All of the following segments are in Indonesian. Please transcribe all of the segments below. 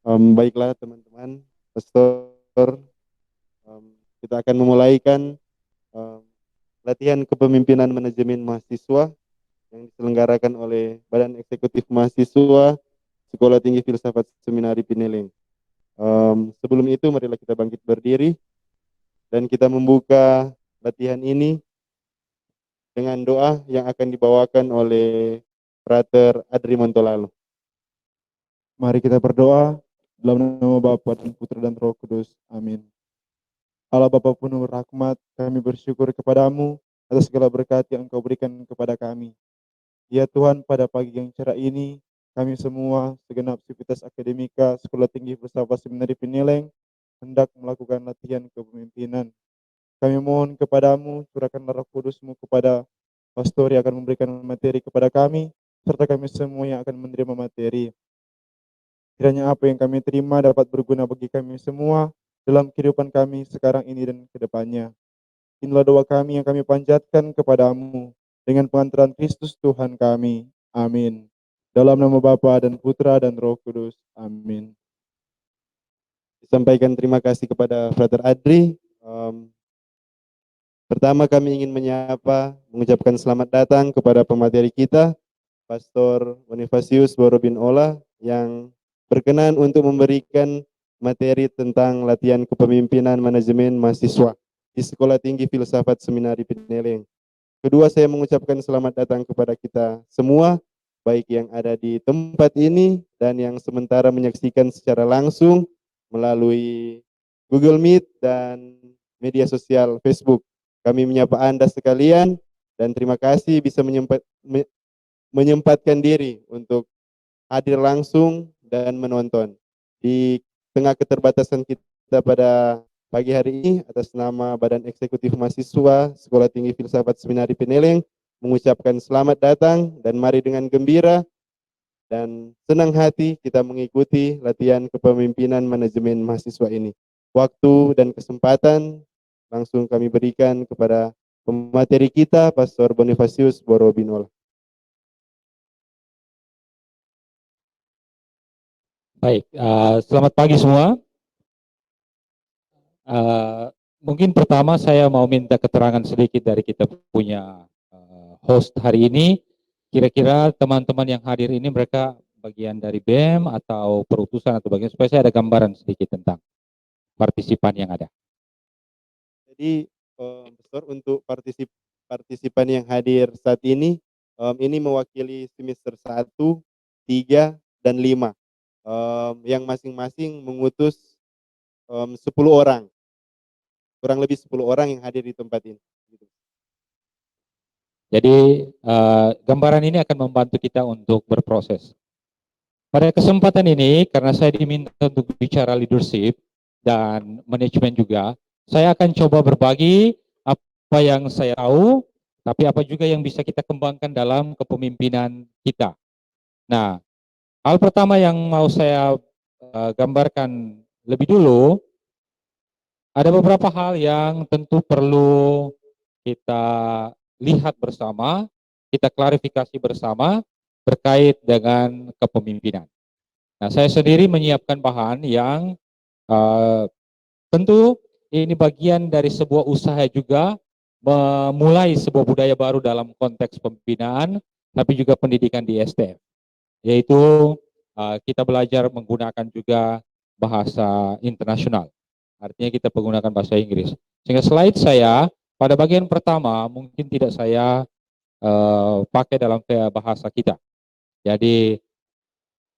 Baiklah teman-teman, Pastor, em, kita akan memulaikan em, latihan kepemimpinan manajemen mahasiswa yang diselenggarakan oleh Badan Eksekutif Mahasiswa Sekolah Tinggi Filsafat Seminari Pineleng. Sebelum itu, marilah kita bangkit berdiri dan kita membuka latihan ini dengan doa yang akan dibawakan oleh Frater Adri Montolalo. Mari kita berdoa dalam nama Bapa dan Putra dan Roh Kudus. Amin. Allah Bapa penuh rahmat, kami bersyukur kepadamu atas segala berkat yang Engkau berikan kepada kami. Ya Tuhan, pada pagi yang cerah ini, kami semua segenap sivitas akademika Sekolah Tinggi Filsafat Seminari Pineleng hendak melakukan latihan kepemimpinan. Kami mohon kepadamu, curahkanlah Roh Kudus-Mu kepada pastor yang akan memberikan materi kepada kami, serta kami semua yang akan menerima materi. Kiranya apa yang kami terima dapat berguna bagi kami semua dalam kehidupan kami sekarang ini dan ke depannya. Inilah doa kami yang kami panjatkan kepadamu dengan pengantaran Kristus Tuhan kami. Amin. Dalam nama Bapa dan Putra dan Roh Kudus. Amin. Disampaikan terima kasih kepada Frater Adri. Pertama kami ingin mengucapkan selamat datang kepada pemateri kita, Pastor Bonifasius Borobin Ola, yang berkenan untuk memberikan materi tentang latihan kepemimpinan manajemen mahasiswa di Sekolah Tinggi Filsafat Seminari Pineleng. Kedua, saya mengucapkan selamat datang kepada kita semua, baik yang ada di tempat ini dan yang sementara menyaksikan secara langsung melalui Google Meet dan media sosial Facebook. Kami menyapa Anda sekalian dan terima kasih bisa menyempatkan diri untuk hadir langsung dan menonton. Di tengah keterbatasan kita pada pagi hari ini, atas nama Badan Eksekutif Mahasiswa Sekolah Tinggi Filsafat Seminari Pineleng, mengucapkan selamat datang dan mari dengan gembira dan senang hati kita mengikuti latihan kepemimpinan manajemen mahasiswa ini. Waktu dan kesempatan langsung kami berikan kepada pemateri kita, Pastor Bonifasius Borobinola. Baik, selamat pagi semua. Mungkin pertama saya mau minta keterangan sedikit dari kita punya host hari ini. Kira-kira teman-teman yang hadir ini mereka bagian dari BEM atau perutusan atau bagian, supaya saya ada gambaran sedikit tentang partisipan yang ada. Jadi, Pastor, untuk partisipan yang hadir saat ini mewakili semester 1, 3, dan 5. Yang masing-masing mengutus 10 orang. Kurang lebih 10 orang yang hadir di tempat ini. Jadi gambaran ini akan membantu kita untuk berproses. Pada kesempatan ini, karena saya diminta untuk bicara leadership dan manajemen juga, saya akan coba berbagi apa yang saya tahu, tapi apa juga yang bisa kita kembangkan dalam kepemimpinan kita. Nah, hal pertama yang mau saya gambarkan lebih dulu, ada beberapa hal yang tentu perlu kita lihat bersama, kita klarifikasi bersama terkait dengan kepemimpinan. Nah, saya sendiri menyiapkan bahan yang tentu ini bagian dari sebuah usaha juga memulai sebuah budaya baru dalam konteks pembinaan, tapi juga pendidikan di STF, yaitu kita belajar menggunakan juga bahasa internasional. Artinya kita menggunakan bahasa Inggris. Sehingga slide saya pada bagian pertama mungkin tidak saya pakai dalam bahasa kita. Jadi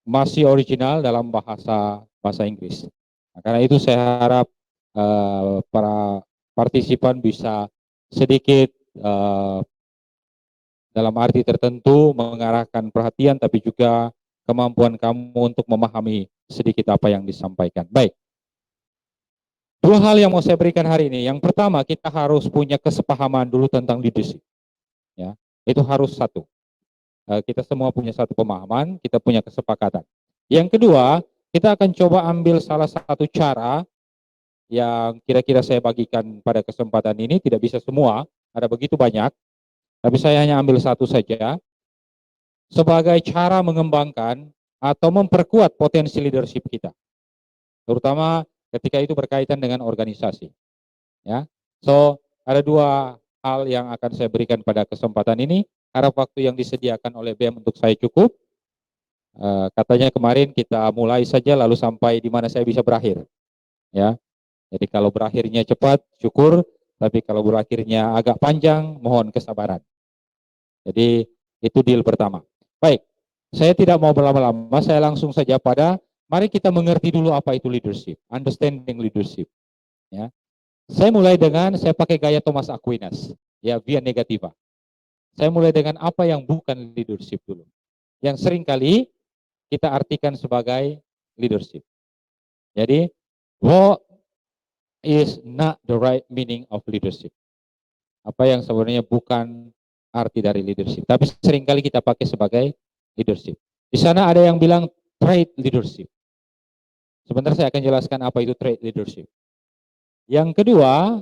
masih original dalam bahasa Inggris. Nah, karena itu saya harap para partisipan bisa sedikit dalam arti tertentu mengarahkan perhatian, tapi juga kemampuan kamu untuk memahami sedikit apa yang disampaikan. Baik. Dua hal yang mau saya berikan hari ini. Yang pertama, kita harus punya kesepahaman dulu tentang leadership. Ya, itu harus satu. Kita semua punya satu pemahaman, kita punya kesepakatan. Yang kedua, kita akan coba ambil salah satu cara yang kira-kira saya bagikan pada kesempatan ini, tidak bisa semua, ada begitu banyak, tapi saya hanya ambil satu saja, sebagai cara mengembangkan atau memperkuat potensi leadership kita. terutama ketika itu berkaitan dengan organisasi. Ya, so ada dua hal yang akan saya berikan pada kesempatan ini. Harap waktu yang disediakan oleh BEM untuk saya cukup. Katanya kemarin kita mulai saja lalu sampai di mana saya bisa berakhir. Ya, jadi kalau berakhirnya cepat, syukur. Tapi kalau berakhirnya agak panjang, mohon kesabaran. Jadi itu deal pertama. Baik, saya tidak mau berlama-lama, saya langsung saja pada mari kita mengerti dulu apa itu leadership, understanding leadership. Ya, saya mulai dengan saya pakai gaya Thomas Aquinas, ya via negativa. Saya mulai dengan apa yang bukan leadership dulu, yang sering kali kita artikan sebagai leadership. Jadi, what is not the right meaning of leadership? Apa yang sebenarnya bukan arti dari leadership, tapi seringkali kita pakai sebagai leadership. Di sana ada yang bilang trait leadership. Sebentar saya akan jelaskan apa itu trait leadership. Yang kedua,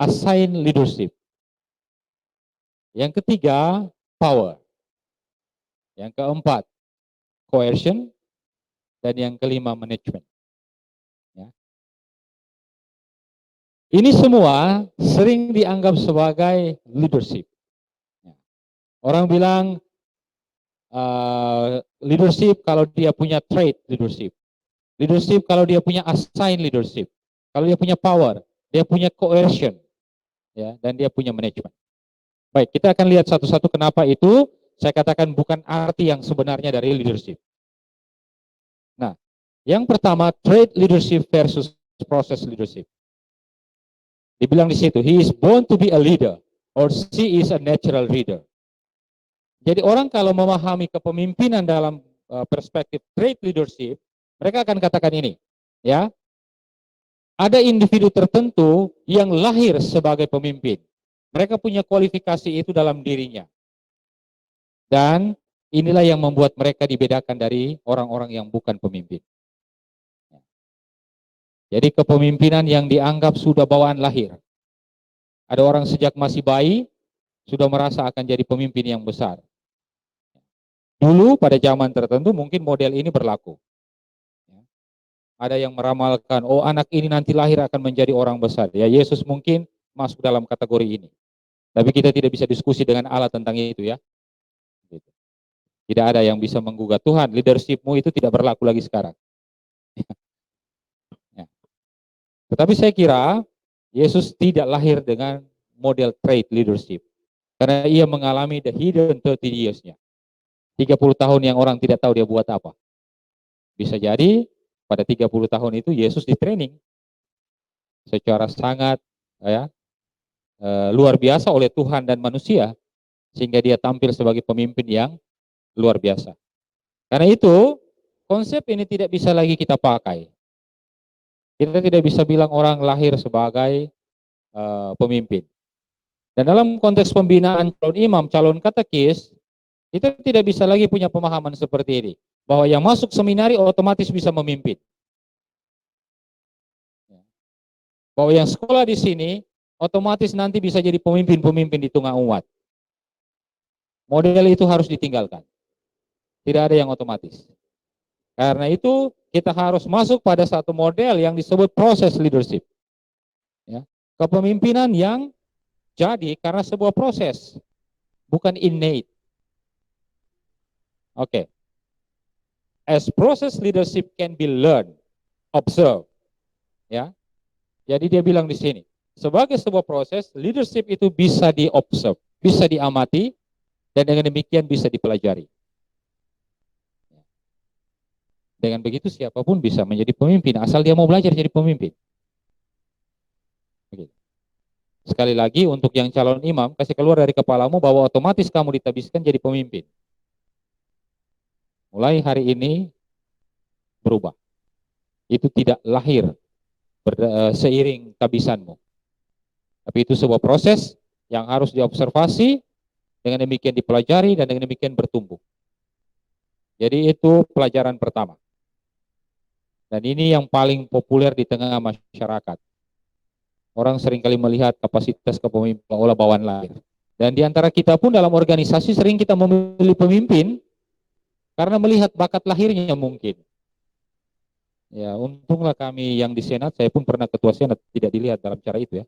assign leadership. Yang ketiga, power. Yang keempat, coercion. Dan yang kelima, management. Ya. Ini semua sering dianggap sebagai leadership. Ya. Orang bilang leadership kalau dia punya trait leadership. Leadership kalau dia punya assign leadership. Kalau dia punya power, dia punya coercion. Ya, dan dia punya management. Baik, kita akan lihat satu-satu kenapa itu saya katakan bukan arti yang sebenarnya dari leadership. Nah, yang pertama, trait leadership versus process leadership. Dibilang di situ, he is born to be a leader or she is a natural leader. Jadi orang kalau memahami kepemimpinan dalam perspektif trait leadership, mereka akan katakan ini, ya. Ada individu tertentu yang lahir sebagai pemimpin. Mereka punya kualifikasi itu dalam dirinya. Dan inilah yang membuat mereka dibedakan dari orang-orang yang bukan pemimpin. Jadi kepemimpinan yang dianggap sudah bawaan lahir. Ada orang sejak masih bayi sudah merasa akan jadi pemimpin yang besar. Dulu pada zaman tertentu mungkin model ini berlaku. Ada yang meramalkan, oh anak ini nanti lahir akan menjadi orang besar. Ya Yesus mungkin masuk dalam kategori ini. Tapi kita tidak bisa diskusi dengan Allah tentang itu ya. Tidak ada yang bisa menggugat Tuhan. Leadershipmu itu tidak berlaku lagi sekarang. Ya. Tetapi saya kira Yesus tidak lahir dengan model trait leadership. Karena ia mengalami the hidden 30 years-nya. 30 tahun yang orang tidak tahu dia buat apa. Bisa jadi pada 30 tahun itu Yesus di training secara sangat luar biasa oleh Tuhan dan manusia sehingga dia tampil sebagai pemimpin yang luar biasa. Karena itu konsep ini tidak bisa lagi kita pakai. Kita tidak bisa bilang orang lahir sebagai pemimpin. Dan dalam konteks pembinaan calon imam, calon katekis, kita tidak bisa lagi punya pemahaman seperti ini. Bahwa yang masuk seminari otomatis bisa memimpin. Bahwa yang sekolah di sini otomatis nanti bisa jadi pemimpin-pemimpin di tengah umat. Model itu harus ditinggalkan. Tidak ada yang otomatis. Karena itu kita harus masuk pada satu model yang disebut proses leadership. Ya. Kepemimpinan yang jadi karena sebuah proses, bukan innate. Oke. As process leadership can be learned, observed. Ya. Jadi dia bilang di sini, sebagai sebuah proses, leadership itu bisa diobserve, bisa diamati, dan dengan demikian bisa dipelajari. Dengan begitu siapapun bisa menjadi pemimpin, asal dia mau belajar jadi pemimpin. Begitu. Sekali lagi, untuk yang calon imam, kasih keluar dari kepalamu bahwa otomatis kamu ditabiskan jadi pemimpin. Mulai hari ini berubah. Itu tidak lahir seiring tabisanmu. Tapi itu sebuah proses yang harus diobservasi, dengan demikian dipelajari, dan dengan demikian bertumbuh. Jadi itu pelajaran pertama. Dan ini yang paling populer di tengah masyarakat. Orang seringkali melihat kapasitas kepemimpinan oleh bawaan lahir. Dan di antara kita pun dalam organisasi sering kita memilih pemimpin karena melihat bakat lahirnya mungkin. Ya, untunglah kami yang di Senat, saya pun pernah ketua Senat, tidak dilihat dalam cara itu ya.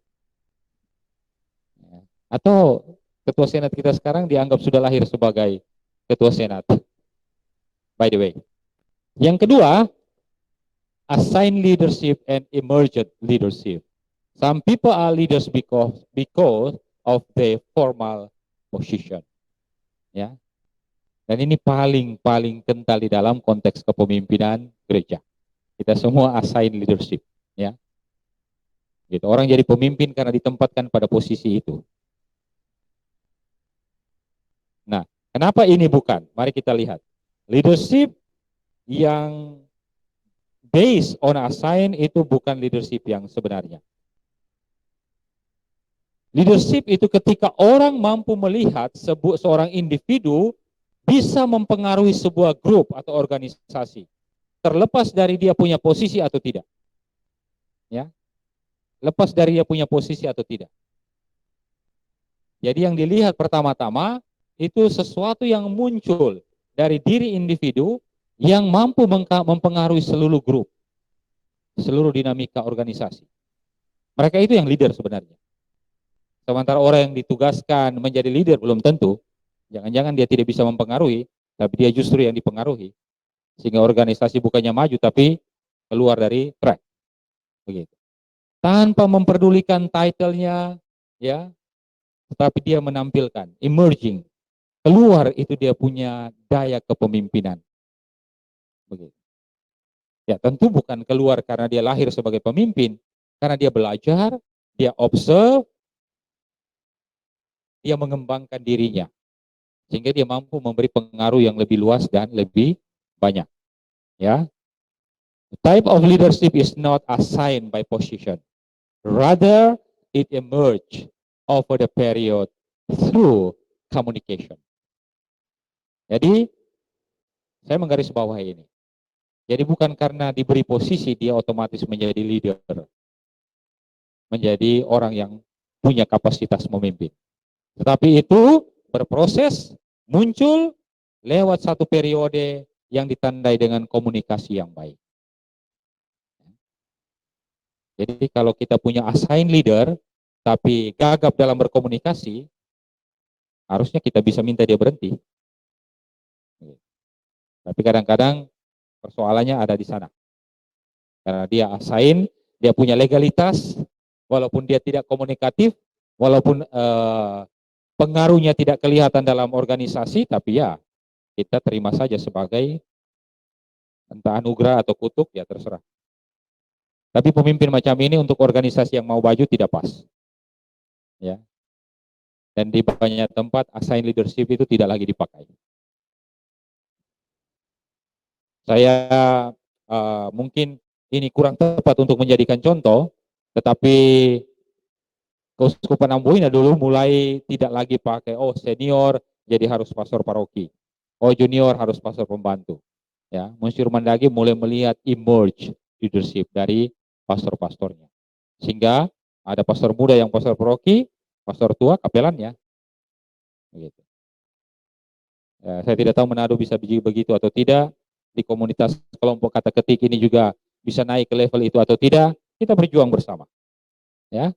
Ya. Atau ketua Senat kita sekarang dianggap sudah lahir sebagai ketua Senat, by the way. Yang kedua, assigned leadership and emergent leadership. Some people are leaders because of their formal position. Ya. Dan ini paling kental di dalam konteks kepemimpinan gereja. Kita semua assign leadership, ya. Gitu. Orang jadi pemimpin karena ditempatkan pada posisi itu. Nah, kenapa ini bukan? Mari kita lihat. Leadership yang based on assign itu bukan leadership yang sebenarnya. Leadership itu ketika orang mampu melihat seorang individu bisa mempengaruhi sebuah grup atau organisasi, terlepas dari dia punya posisi atau tidak. Ya, lepas dari dia punya posisi atau tidak. Jadi yang dilihat pertama-tama itu sesuatu yang muncul dari diri individu yang mampu mempengaruhi seluruh grup, seluruh dinamika organisasi. Mereka itu yang leader sebenarnya. Sementara orang yang ditugaskan menjadi leader belum tentu, jangan-jangan dia tidak bisa mempengaruhi, tapi dia justru yang dipengaruhi. Sehingga organisasi bukannya maju, tapi keluar dari track. Begitu. Tanpa memperdulikan title-nya, ya, tetapi dia menampilkan, emerging. Keluar itu dia punya daya kepemimpinan. Begitu. Ya, tentu bukan keluar karena dia lahir sebagai pemimpin, karena dia belajar, dia observe, dia mengembangkan dirinya, sehingga dia mampu memberi pengaruh yang lebih luas dan lebih banyak. Ya, the type of leadership is not assigned by position, rather it emerge over the period through communication. Jadi saya menggarisbawahi ini. Jadi bukan karena diberi posisi dia otomatis menjadi leader, menjadi orang yang punya kapasitas memimpin. Tetapi itu berproses, muncul lewat satu periode yang ditandai dengan komunikasi yang baik. Jadi kalau kita punya assign leader, tapi gagap dalam berkomunikasi, harusnya kita bisa minta dia berhenti. Tapi kadang-kadang persoalannya ada di sana. Karena dia assign, dia punya legalitas, walaupun dia tidak komunikatif, walaupun pengaruhnya tidak kelihatan dalam organisasi, tapi ya kita terima saja sebagai entah anugerah atau kutuk, ya terserah. Tapi pemimpin macam ini untuk organisasi yang mau baju tidak pas. Ya. Dan di banyak tempat assign leadership itu tidak lagi dipakai. Saya mungkin ini kurang tepat untuk menjadikan contoh, tetapi Keuskupan Amboina dulu mulai tidak lagi pakai senior jadi harus pastor paroki, junior harus pastor pembantu. Ya, Monsinyur Mandagi mulai melihat emerge leadership dari pastor-pastornya, sehingga ada pastor muda yang pastor paroki, pastor tua kapelannya. Begitu. Ya, saya tidak tahu Manado bisa begitu atau tidak. Di komunitas kelompok kata ketik ini juga bisa naik ke level itu atau tidak. Kita berjuang bersama. Ya,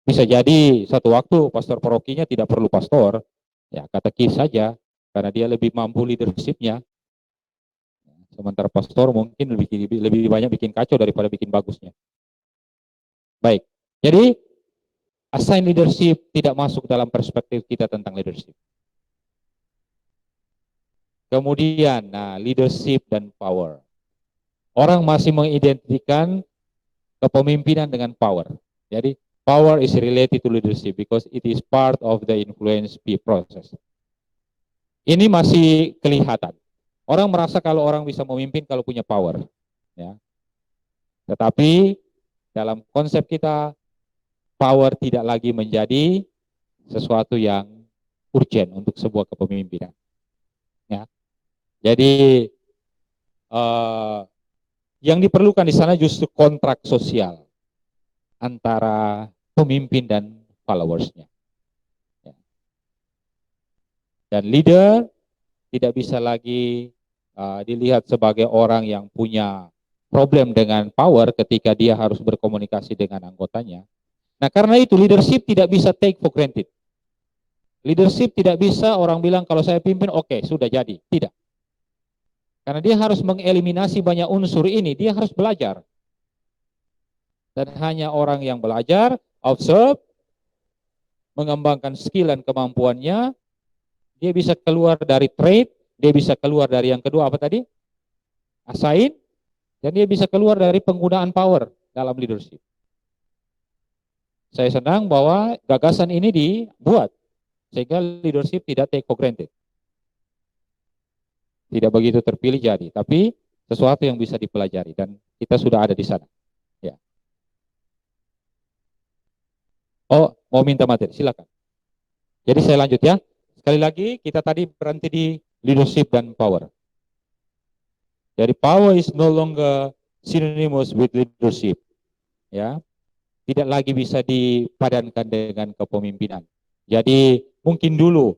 bisa jadi satu waktu pastor parokinya tidak perlu pastor, ya katekis saja, karena dia lebih mampu leadership-nya. Sementara pastor mungkin lebih banyak bikin kacau daripada bikin bagusnya. Baik, jadi assign leadership tidak masuk dalam perspektif kita tentang leadership. Kemudian, leadership dan power. Orang masih mengidentikan kepemimpinan dengan power. Jadi, power is related to leadership because it is part of the influence process. Ini masih kelihatan. Orang merasa kalau orang bisa memimpin kalau punya power. Ya. Tetapi dalam konsep kita, power tidak lagi menjadi sesuatu yang urgent untuk sebuah kepemimpinan. Ya. Jadi yang diperlukan di sana justru kontrak sosial antara pemimpin dan followersnya. Ya. Dan leader tidak bisa lagi dilihat sebagai orang yang punya problem dengan power ketika dia harus berkomunikasi dengan anggotanya. Nah, karena itu leadership tidak bisa take for granted. Leadership tidak bisa orang bilang kalau saya pimpin oke, sudah jadi. Tidak. Karena dia harus mengeliminasi banyak unsur ini, dia harus belajar. Dan hanya orang yang belajar, observe, mengembangkan skill dan kemampuannya, dia bisa keluar dari trait, dia bisa keluar dari yang kedua apa tadi? Assign, dan dia bisa keluar dari penggunaan power dalam leadership. Saya senang bahwa gagasan ini dibuat sehingga leadership tidak take for granted. Tidak begitu terpilih jadi, tapi sesuatu yang bisa dipelajari dan kita sudah ada di sana. Ya. Oh, mau minta materi, silakan. Jadi saya lanjut ya. Sekali lagi kita tadi berhenti di leadership dan power. Jadi power is no longer synonymous with leadership. Ya. Tidak lagi bisa dipadankan dengan kepemimpinan. Jadi mungkin dulu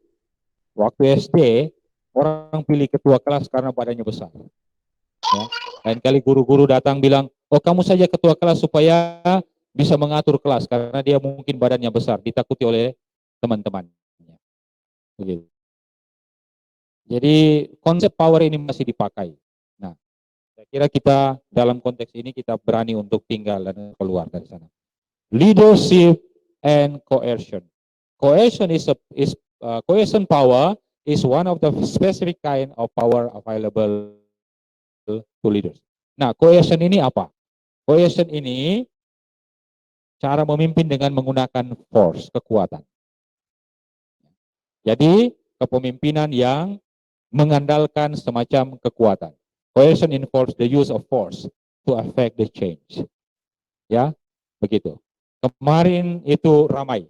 waktu SD orang pilih ketua kelas karena badannya besar. Ya. Lain kali guru-guru datang bilang, oh kamu saja ketua kelas supaya bisa mengatur kelas karena dia mungkin badannya besar, ditakuti oleh teman-teman. Begitu. Jadi konsep power ini masih dipakai. Nah, saya kira kita dalam konteks ini kita berani untuk tinggal dan keluar dari sana. Leadership and coercion. Coercion power is one of the specific kind of power available to leaders. Nah, coercion ini apa? Coercion ini cara memimpin dengan menggunakan force, kekuatan. Jadi, kepemimpinan yang mengandalkan semacam kekuatan. Coercion involves the use of force to affect the change. Ya, begitu. Kemarin itu ramai.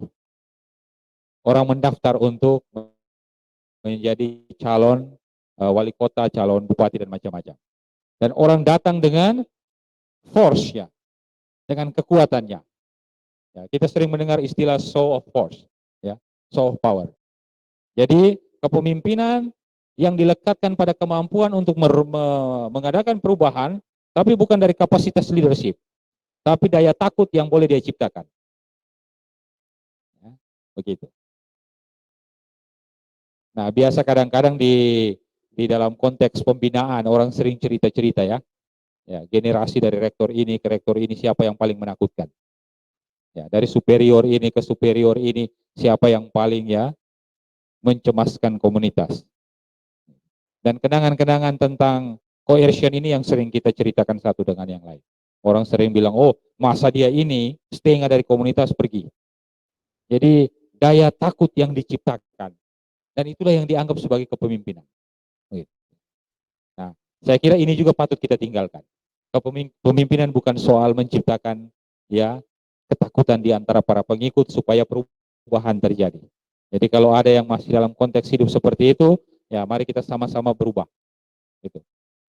Orang mendaftar untuk menjadi calon wali kota, calon bupati dan macam-macam. Dan orang datang dengan force-nya, dengan kekuatannya. Ya, kita sering mendengar istilah show of force, ya, show of power. Jadi kepemimpinan yang dilekatkan pada kemampuan untuk mengadakan perubahan, tapi bukan dari kapasitas leadership, tapi daya takut yang boleh dia ciptakan. Ya, begitu. Nah, biasa kadang-kadang di dalam konteks pembinaan orang sering cerita-cerita ya. Ya, generasi dari rektor ini ke rektor ini siapa yang paling menakutkan. Ya, dari superior ini ke superior ini siapa yang paling ya mencemaskan komunitas. Dan kenangan-kenangan tentang coercion ini yang sering kita ceritakan satu dengan yang lain. Orang sering bilang, oh masa dia ini setengah dari komunitas pergi. Jadi daya takut yang diciptakan. Dan itulah yang dianggap sebagai kepemimpinan. Nah, saya kira ini juga patut kita tinggalkan. Kepemimpinan bukan soal menciptakan ya ketakutan di antara para pengikut supaya perubahan terjadi. Jadi kalau ada yang masih dalam konteks hidup seperti itu, ya mari kita sama-sama berubah. Gitu.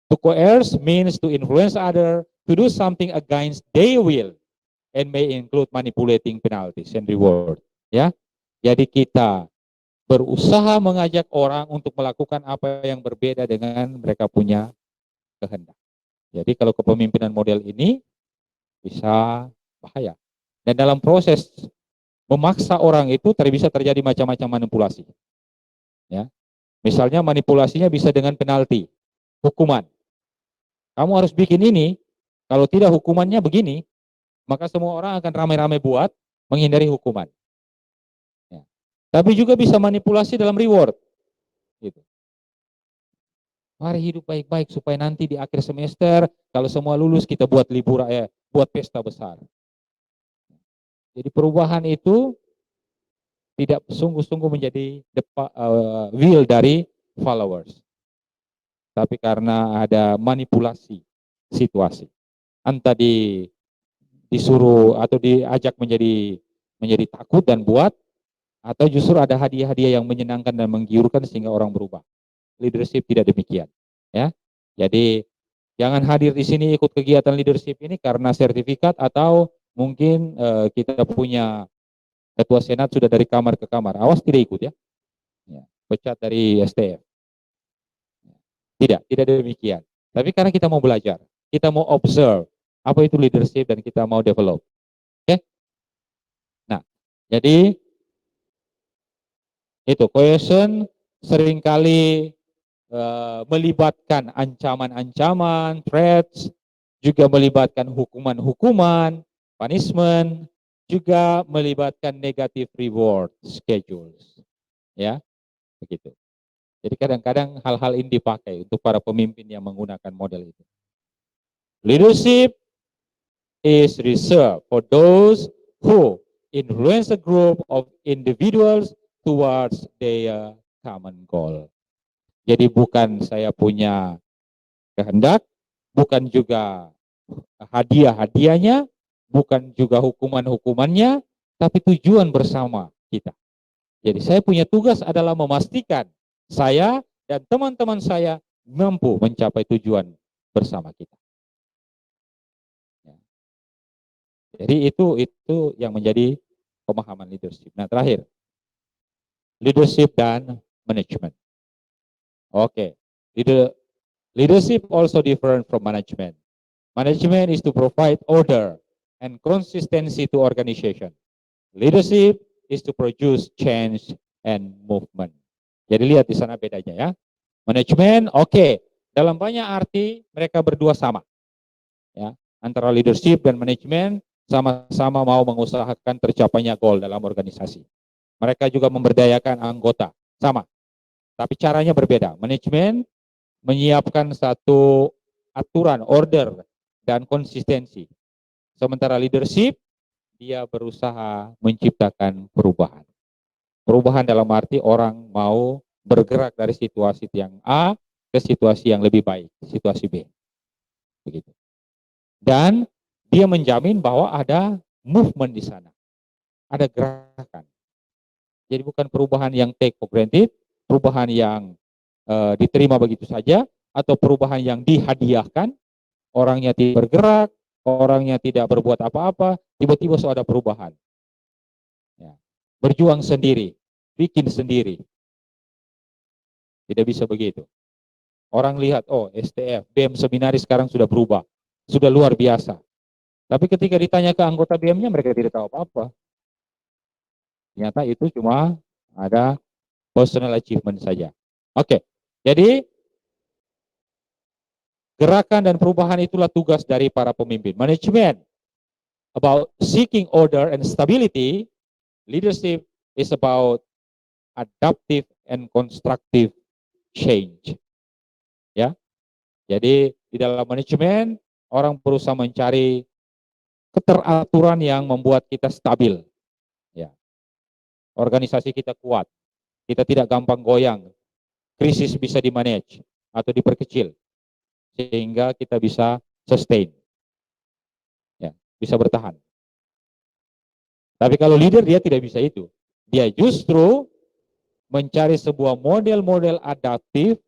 To coerce means to influence other to do something against their will and may include manipulating penalties and reward. Ya, jadi kita berusaha mengajak orang untuk melakukan apa yang berbeda dengan mereka punya kehendak. Jadi kalau kepemimpinan model ini bisa bahaya. Dan dalam proses memaksa orang itu bisa terjadi macam-macam manipulasi. Ya. Misalnya manipulasinya bisa dengan penalti, hukuman. Kamu harus bikin ini, kalau tidak hukumannya begini, maka semua orang akan ramai-ramai buat menghindari hukuman. Ya. Tapi juga bisa manipulasi dalam reward. Gitu. Mari hidup baik-baik supaya nanti di akhir semester kalau semua lulus kita buat libur buat pesta besar. Jadi perubahan itu tidak sungguh-sungguh menjadi will dari followers. Tapi karena ada manipulasi situasi. Entah disuruh atau diajak menjadi takut dan buat, atau justru ada hadiah-hadiah yang menyenangkan dan menggiurkan sehingga orang berubah. Leadership tidak demikian. Ya, jadi jangan hadir di sini ikut kegiatan leadership ini karena sertifikat atau mungkin kita punya ketua senat sudah dari kamar ke kamar. Awas tidak ikut ya. Ya, pecat dari STF. Tidak demikian. Tapi karena kita mau belajar. kita mau observe apa itu leadership dan kita mau develop. Oke? Nah, jadi itu cohesion seringkali melibatkan ancaman-ancaman, threats, juga melibatkan hukuman-hukuman, punishment, juga melibatkan negative reward schedules. Ya, begitu. Jadi kadang-kadang hal-hal ini dipakai untuk para pemimpin yang menggunakan model itu. Leadership is reserved for those who influence a group of individuals towards their common goal. Jadi bukan saya punya kehendak, bukan juga hadiah-hadiahnya, bukan juga hukuman-hukumannya, tapi tujuan bersama kita. Jadi saya punya tugas adalah memastikan saya dan teman-teman saya mampu mencapai tujuan bersama kita. Jadi itu yang menjadi pemahaman leadership. Nah, terakhir, leadership dan management. Oke, leadership also different from management. Management is to provide order and consistency to organization. Leadership is to produce change and movement. Jadi lihat di sana bedanya ya. Manajemen, oke. Dalam banyak arti mereka berdua sama. Ya, antara leadership dan manajemen sama-sama mau mengusahakan tercapainya goal dalam organisasi. Mereka juga memberdayakan anggota, sama. Tapi caranya berbeda. Manajemen menyiapkan satu aturan, order, dan konsistensi. Sementara leadership, dia berusaha menciptakan perubahan. Perubahan dalam arti orang mau bergerak dari situasi yang A ke situasi yang lebih baik, situasi B. Begitu. Dan dia menjamin bahwa ada movement di sana. Ada gerakan. Jadi bukan perubahan yang take for granted, perubahan yang diterima begitu saja, atau perubahan yang dihadiahkan, orangnya tidak bergerak, orangnya tidak berbuat apa-apa, tiba-tiba sudah ada perubahan. Ya. Berjuang sendiri, bikin sendiri. Tidak bisa begitu. Orang lihat, oh STF, BEM seminaris sekarang sudah berubah, sudah luar biasa. Tapi ketika ditanya ke anggota BEM-nya, mereka tidak tahu apa-apa. Ternyata itu cuma ada personal achievement saja. Oke, jadi gerakan dan perubahan itulah tugas dari para pemimpin. Manajemen about seeking order and stability, leadership is about adaptive and constructive change. Ya. Jadi di dalam manajemen orang berusaha mencari keteraturan yang membuat kita stabil. Ya. Organisasi kita kuat. Kita tidak gampang goyang. Krisis bisa dimanage atau diperkecil sehingga kita bisa sustain. Ya, bisa bertahan. Tapi kalau leader dia tidak bisa itu. Dia justru mencari sebuah model-model adaptif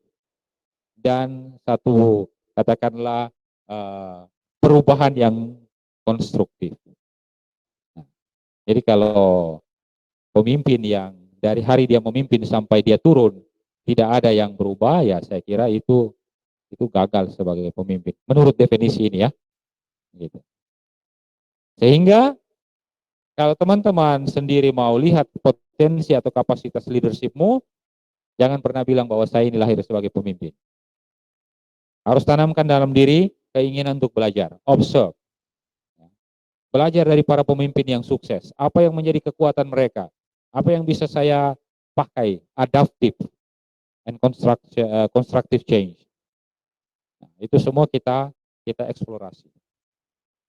dan satu katakanlah perubahan yang konstruktif. Nah, jadi kalau pemimpin yang dari hari dia memimpin sampai dia turun tidak ada yang berubah, ya saya kira itu gagal sebagai pemimpin menurut definisi ini ya. Gitu. Sehingga kalau teman-teman sendiri mau lihat potensi atau kapasitas leadershipmu, jangan pernah bilang bahwa saya ini lahir sebagai pemimpin. Harus tanamkan dalam diri keinginan untuk belajar, observe. Belajar dari para pemimpin yang sukses. Apa yang menjadi kekuatan mereka? Apa yang bisa saya pakai? Adaptive and constructive change. Nah, itu semua kita eksplorasi.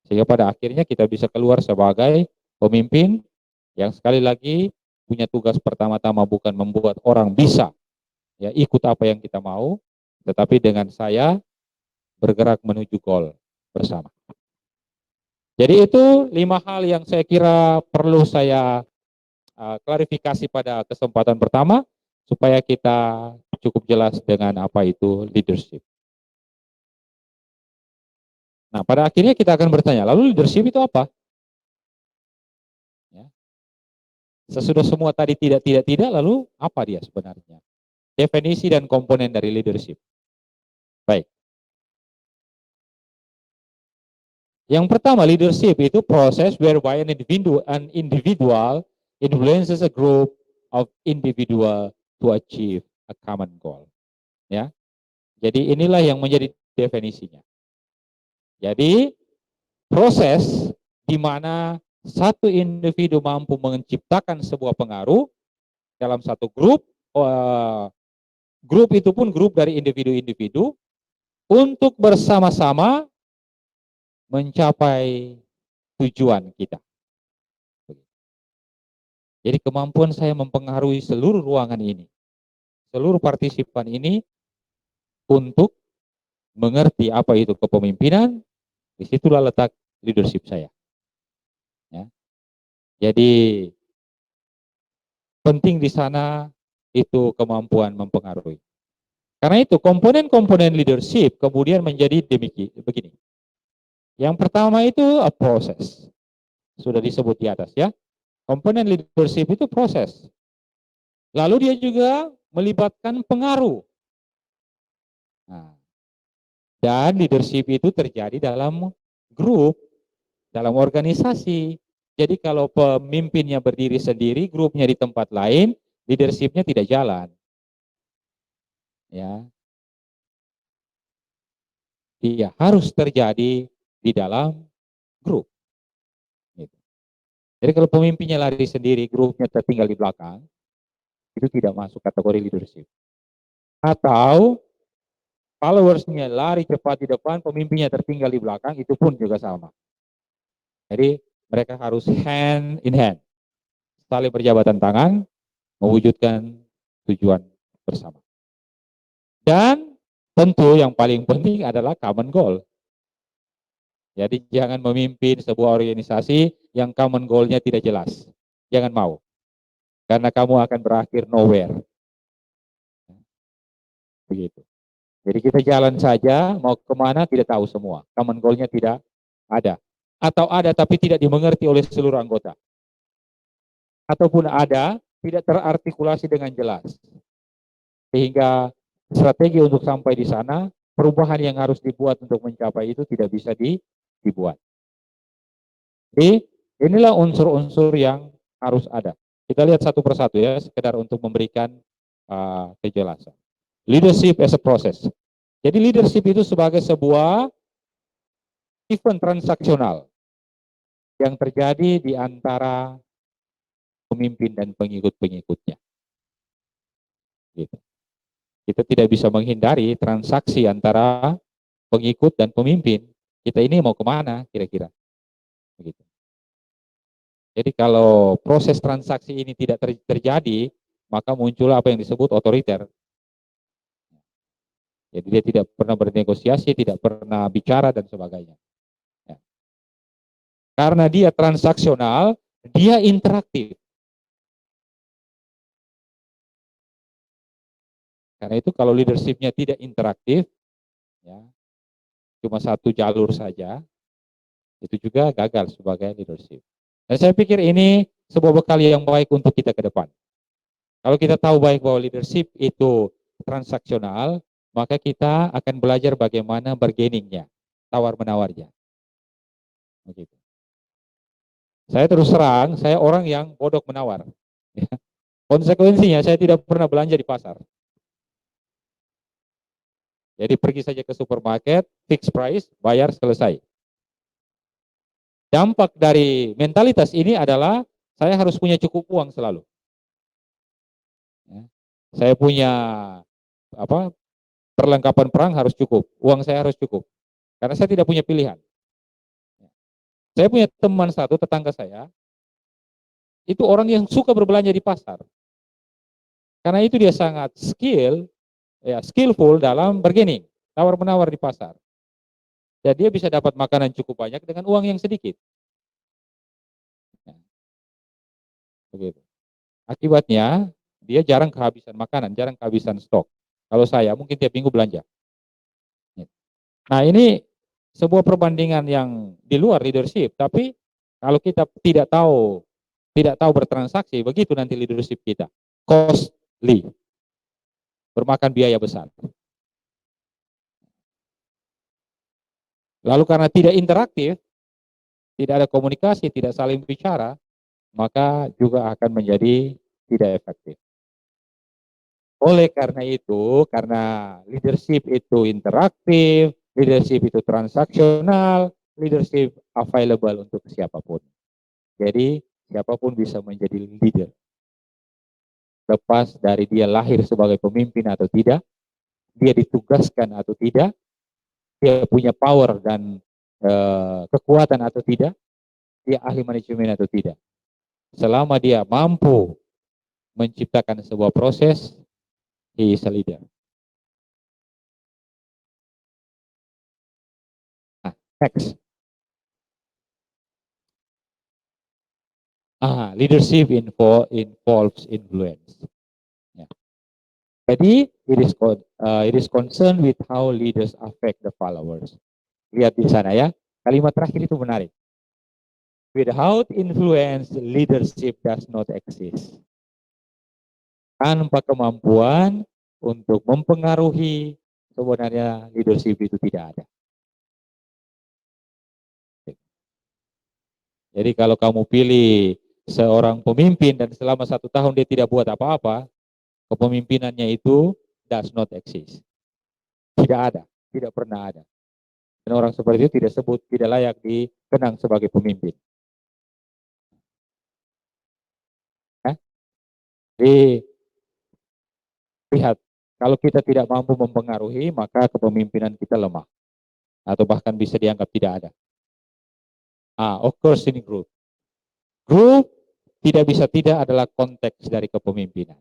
Sehingga pada akhirnya kita bisa keluar sebagai pemimpin yang sekali lagi punya tugas pertama-tama bukan membuat orang bisa ya ikut apa yang kita mau, tetapi dengan saya bergerak menuju goal bersama. Jadi itu 5 hal yang saya kira perlu saya klarifikasi pada kesempatan pertama supaya kita cukup jelas dengan apa itu leadership. Nah, pada akhirnya kita akan bertanya, lalu leadership itu apa? Ya. Sesudah semua tadi tidak, lalu apa dia sebenarnya? Definisi dan komponen dari leadership. Baik. Yang pertama, leadership itu proses whereby an individual influences a group of individual to achieve a common goal. Ya, jadi inilah yang menjadi definisinya. Jadi proses di mana satu individu mampu menciptakan sebuah pengaruh dalam satu grup, grup itu pun grup dari individu-individu untuk bersama-sama mencapai tujuan kita. Jadi kemampuan saya mempengaruhi seluruh ruangan ini, seluruh partisipan ini untuk mengerti apa itu kepemimpinan, disitulah letak leadership saya. Ya. Jadi penting di sana itu kemampuan mempengaruhi. Karena itu komponen-komponen leadership kemudian menjadi begini. Yang pertama itu proses. Sudah disebut di atas ya. Komponen leadership itu proses. Lalu dia juga melibatkan pengaruh. Nah, dan leadership itu terjadi dalam grup, dalam organisasi. Jadi kalau pemimpinnya berdiri sendiri, grupnya di tempat lain, leadershipnya tidak jalan. Ya, dia harus terjadi di dalam grup. Gitu. Jadi kalau pemimpinnya lari sendiri, grupnya tertinggal di belakang, itu tidak masuk kategori leadership. Atau followersnya lari cepat di depan, pemimpinnya tertinggal di belakang, itu pun juga sama. Jadi mereka harus hand in hand, saling berjabatan tangan, mewujudkan tujuan bersama. Dan tentu yang paling penting adalah common goal. Jadi jangan memimpin sebuah organisasi yang common goal-nya tidak jelas. Jangan mau. Karena kamu akan berakhir nowhere. Begitu. Jadi kita jalan saja, mau kemana tidak tahu semua. Common goal-nya tidak ada. Atau ada tapi tidak dimengerti oleh seluruh anggota. Ataupun ada, tidak terartikulasi dengan jelas. Sehingga strategi untuk sampai di sana, perubahan yang harus dibuat untuk mencapai itu tidak bisa dibuat. Jadi inilah unsur-unsur yang harus ada. Kita lihat satu persatu ya, sekedar untuk memberikan kejelasan. Leadership as a process. Jadi leadership itu sebagai sebuah event transaksional yang terjadi di antara pemimpin dan pengikut-pengikutnya. Gitu. Kita tidak bisa menghindari transaksi antara pengikut dan pemimpin. Kita ini mau kemana kira-kira? Begitu. Jadi kalau proses transaksi ini tidak terjadi, maka muncul apa yang disebut otoriter. Jadi dia tidak pernah bernegosiasi, tidak pernah bicara dan sebagainya. Ya. Karena dia transaksional, dia interaktif. Karena itu kalau leadership-nya tidak interaktif, ya, cuma satu jalur saja, itu juga gagal sebagai leadership. Dan saya pikir ini sebuah bekal yang baik untuk kita ke depan. Kalau kita tahu baik bahwa leadership itu transaksional, maka kita akan belajar bagaimana bargainingnya, tawar-menawarnya. Begitu. Saya terus terang, saya orang yang bodoh menawar. Konsekuensinya saya tidak pernah belanja di pasar. Jadi pergi saja ke supermarket, fix price, bayar, selesai. Dampak dari mentalitas ini adalah saya harus punya cukup uang selalu. Ya. Saya punya perlengkapan perang harus cukup, uang saya harus cukup. Karena saya tidak punya pilihan. Saya punya teman satu, tetangga saya, itu orang yang suka berbelanja di pasar. Karena itu dia sangat skillful dalam bargaining, tawar-menawar di pasar. Dan dia bisa dapat makanan cukup banyak dengan uang yang sedikit. Begitu. Akibatnya, dia jarang kehabisan makanan, jarang kehabisan stok. Kalau saya, mungkin tiap minggu belanja. Nah, ini sebuah perbandingan yang di luar leadership, tapi kalau kita tidak tahu bertransaksi, begitu nanti leadership kita. Costly. Bermakan biaya besar. Lalu karena tidak interaktif, tidak ada komunikasi, tidak saling bicara, maka juga akan menjadi tidak efektif. Oleh karena itu, karena leadership itu interaktif, leadership itu transaksional, leadership available untuk siapapun. Jadi, siapapun bisa menjadi leader. Lepas dari dia lahir sebagai pemimpin atau tidak, dia ditugaskan atau tidak, dia punya power dan kekuatan atau tidak, dia ahli manajemen atau tidak. Selama dia mampu menciptakan sebuah proses, he is a leader. Nah, next. Leadership involves influence. Ya. Jadi, it is concerned with how leaders affect the followers. Lihat di sana ya, kalimat terakhir itu menarik. Without influence, leadership does not exist. Tanpa kemampuan untuk mempengaruhi, sebenarnya leadership itu tidak ada. Jadi kalau kamu pilih seorang pemimpin dan selama 1 tahun dia tidak buat apa-apa, kepemimpinannya itu does not exist. Tidak ada, tidak pernah ada. Dan orang seperti itu tidak layak dikenang sebagai pemimpin. Jadi lihat, kalau kita tidak mampu mempengaruhi, maka kepemimpinan kita lemah. Atau bahkan bisa dianggap tidak ada. Of course ini grup. Grup tidak bisa tidak adalah konteks dari kepemimpinan.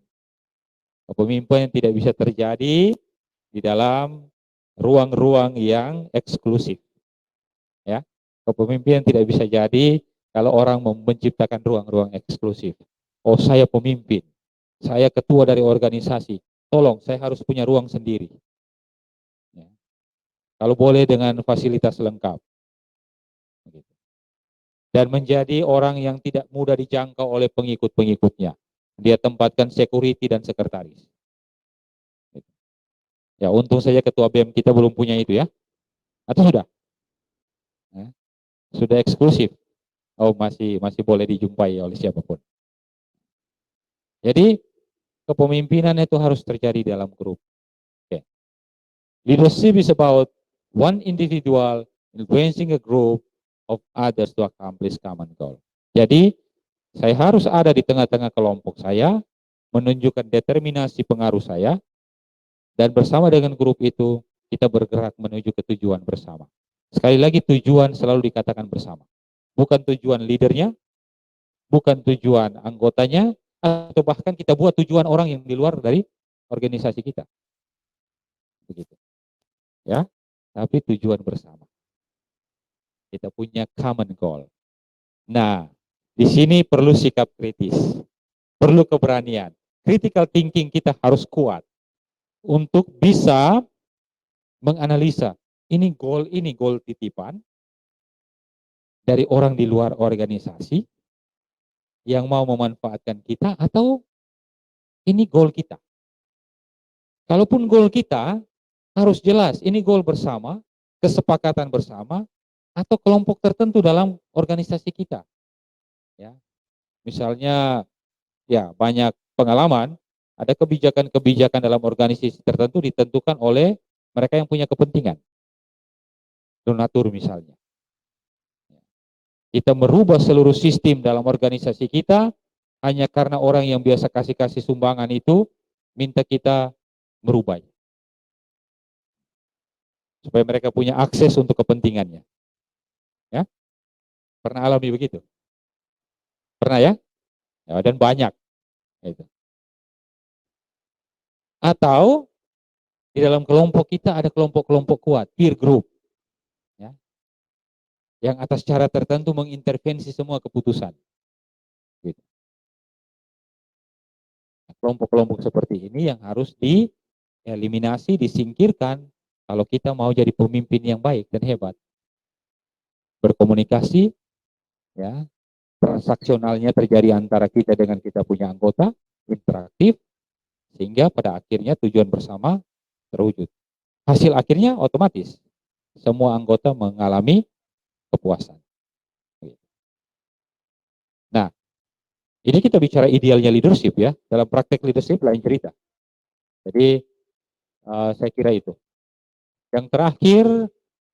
Kepemimpinan tidak bisa terjadi di dalam ruang-ruang yang eksklusif. Ya, kepemimpinan tidak bisa jadi kalau orang menciptakan ruang-ruang eksklusif. Oh, saya pemimpin, saya ketua dari organisasi, tolong saya harus punya ruang sendiri. Ya. Kalau boleh dengan fasilitas lengkap. Dan menjadi orang yang tidak mudah dijangkau oleh pengikut-pengikutnya. Dia tempatkan security dan sekretaris. Ya, untung saja ketua BEM kita belum punya itu ya. Atau sudah? Ya. Sudah eksklusif. Oh, masih boleh dijumpai oleh siapapun. Jadi, kepemimpinan itu harus terjadi dalam grup. Okay. Leadership is about one individual influencing a group of others to accomplish common goal. Jadi, saya harus ada di tengah-tengah kelompok saya, menunjukkan determinasi pengaruh saya, dan bersama dengan grup itu, kita bergerak menuju ke tujuan bersama. Sekali lagi, tujuan selalu dikatakan bersama. Bukan tujuan leadernya, bukan tujuan anggotanya, atau bahkan kita buat tujuan orang yang di luar dari organisasi kita. Begitu. Ya, tapi tujuan bersama. Kita punya common goal. Nah, di sini perlu sikap kritis, perlu keberanian. Critical thinking kita harus kuat untuk bisa menganalisa ini goal titipan dari orang di luar organisasi yang mau memanfaatkan kita atau ini goal kita. Kalaupun goal kita harus jelas, ini goal bersama, kesepakatan bersama, atau kelompok tertentu dalam organisasi kita. Ya, misalnya, ya banyak pengalaman, ada kebijakan-kebijakan dalam organisasi tertentu ditentukan oleh mereka yang punya kepentingan. Donatur misalnya. Kita merubah seluruh sistem dalam organisasi kita hanya karena orang yang biasa kasih sumbangan itu minta kita merubah. Supaya mereka punya akses untuk kepentingannya. Ya, pernah alami begitu? Pernah ya? Ya, dan banyak. Itu. Atau di dalam kelompok kita ada kelompok-kelompok kuat, peer group. Ya. Yang atas cara tertentu mengintervensi semua keputusan. Gitu. Kelompok-kelompok seperti ini yang harus dieliminasi, disingkirkan kalau kita mau jadi pemimpin yang baik dan hebat. Berkomunikasi, ya, transaksionalnya terjadi antara kita dengan kita punya anggota, interaktif, sehingga pada akhirnya tujuan bersama terwujud. Hasil akhirnya otomatis semua anggota mengalami kepuasan. Ini kita bicara idealnya leadership ya, dalam praktek leadership lain cerita. Jadi saya kira itu. Yang terakhir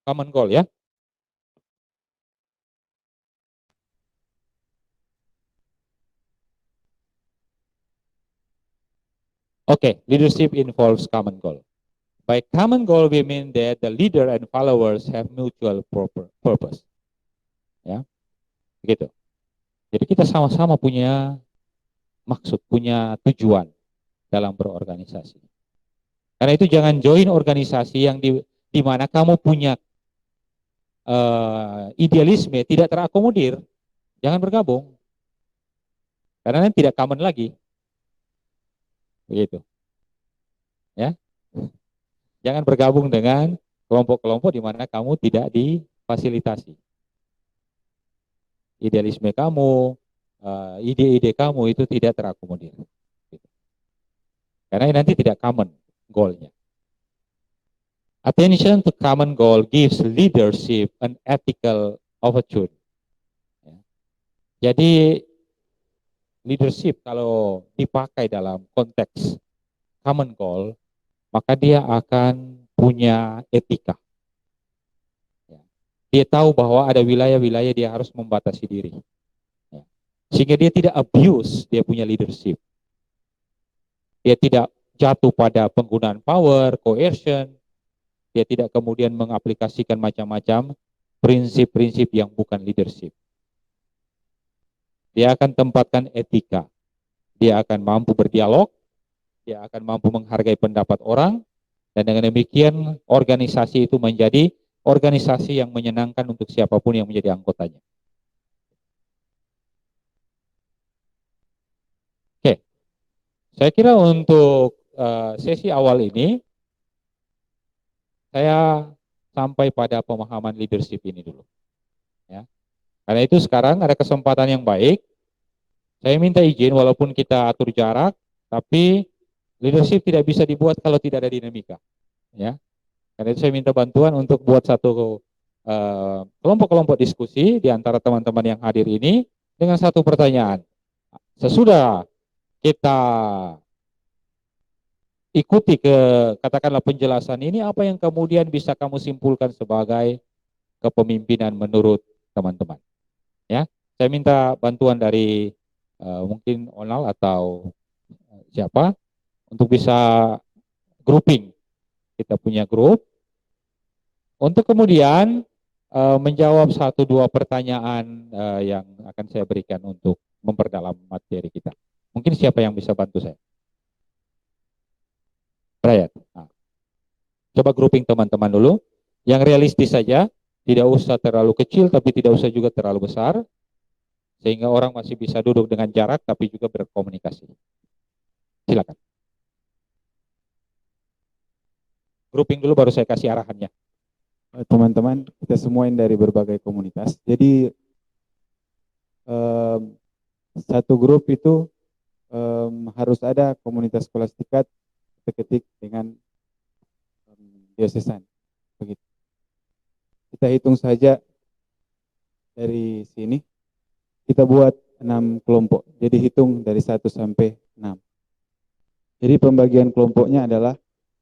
common goal ya. Okay, leadership involves common goal. By common goal, we mean that the leader and followers have mutual purpose. Ya, begitu. Jadi kita sama-sama punya maksud, punya tujuan dalam berorganisasi. Karena itu jangan join organisasi yang di mana kamu punya idealisme tidak terakomodir, jangan bergabung. Karena nanti tidak common lagi. Begitu. Ya. Jangan bergabung dengan kelompok-kelompok di mana kamu tidak difasilitasi. Idealisme kamu, ide-ide kamu itu tidak terakomodir. Karena nanti tidak common goalnya. Attention to common goal gives leadership an ethical attitude. Ya. Jadi leadership kalau dipakai dalam konteks common goal, maka dia akan punya etika. Ya. Dia tahu bahwa ada wilayah-wilayah dia harus membatasi diri. Ya. Sehingga dia tidak abuse dia punya leadership. Dia tidak jatuh pada penggunaan power, coercion. Dia tidak kemudian mengaplikasikan macam-macam prinsip-prinsip yang bukan leadership. Dia akan tempatkan etika. Dia akan mampu berdialog, dia akan mampu menghargai pendapat orang, dan dengan demikian organisasi itu menjadi organisasi yang menyenangkan untuk siapapun yang menjadi anggotanya. Oke, saya kira untuk sesi awal ini, saya sampai pada pemahaman leadership ini dulu. Ya. Karena itu sekarang ada kesempatan yang baik, saya minta izin walaupun kita atur jarak, tapi leadership tidak bisa dibuat kalau tidak ada dinamika. Ya, karena itu saya minta bantuan untuk buat satu kelompok-kelompok diskusi di antara teman-teman yang hadir ini dengan satu pertanyaan. Sesudah kita ikuti katakanlah penjelasan ini, apa yang kemudian bisa kamu simpulkan sebagai kepemimpinan menurut teman-teman? Ya, saya minta bantuan dari mungkin Onal atau siapa untuk bisa grouping. Kita punya grup untuk kemudian menjawab 1-2 pertanyaan yang akan saya berikan untuk memperdalam materi kita. Mungkin siapa yang bisa bantu saya? Brian. Nah, coba grouping teman-teman dulu. Yang realistis saja, tidak usah terlalu kecil tapi tidak usah juga terlalu besar. Sehingga orang masih bisa duduk dengan jarak tapi juga berkomunikasi. Silakan. Grouping dulu baru saya kasih arahannya. Teman-teman, kita semua yang dari berbagai komunitas. Jadi satu grup itu harus ada komunitas skolastikat seketik dengan diocesan. Begitu. Kita hitung saja dari sini. Kita buat 6 kelompok. Jadi hitung dari 1 sampai 6. Jadi pembagian kelompoknya adalah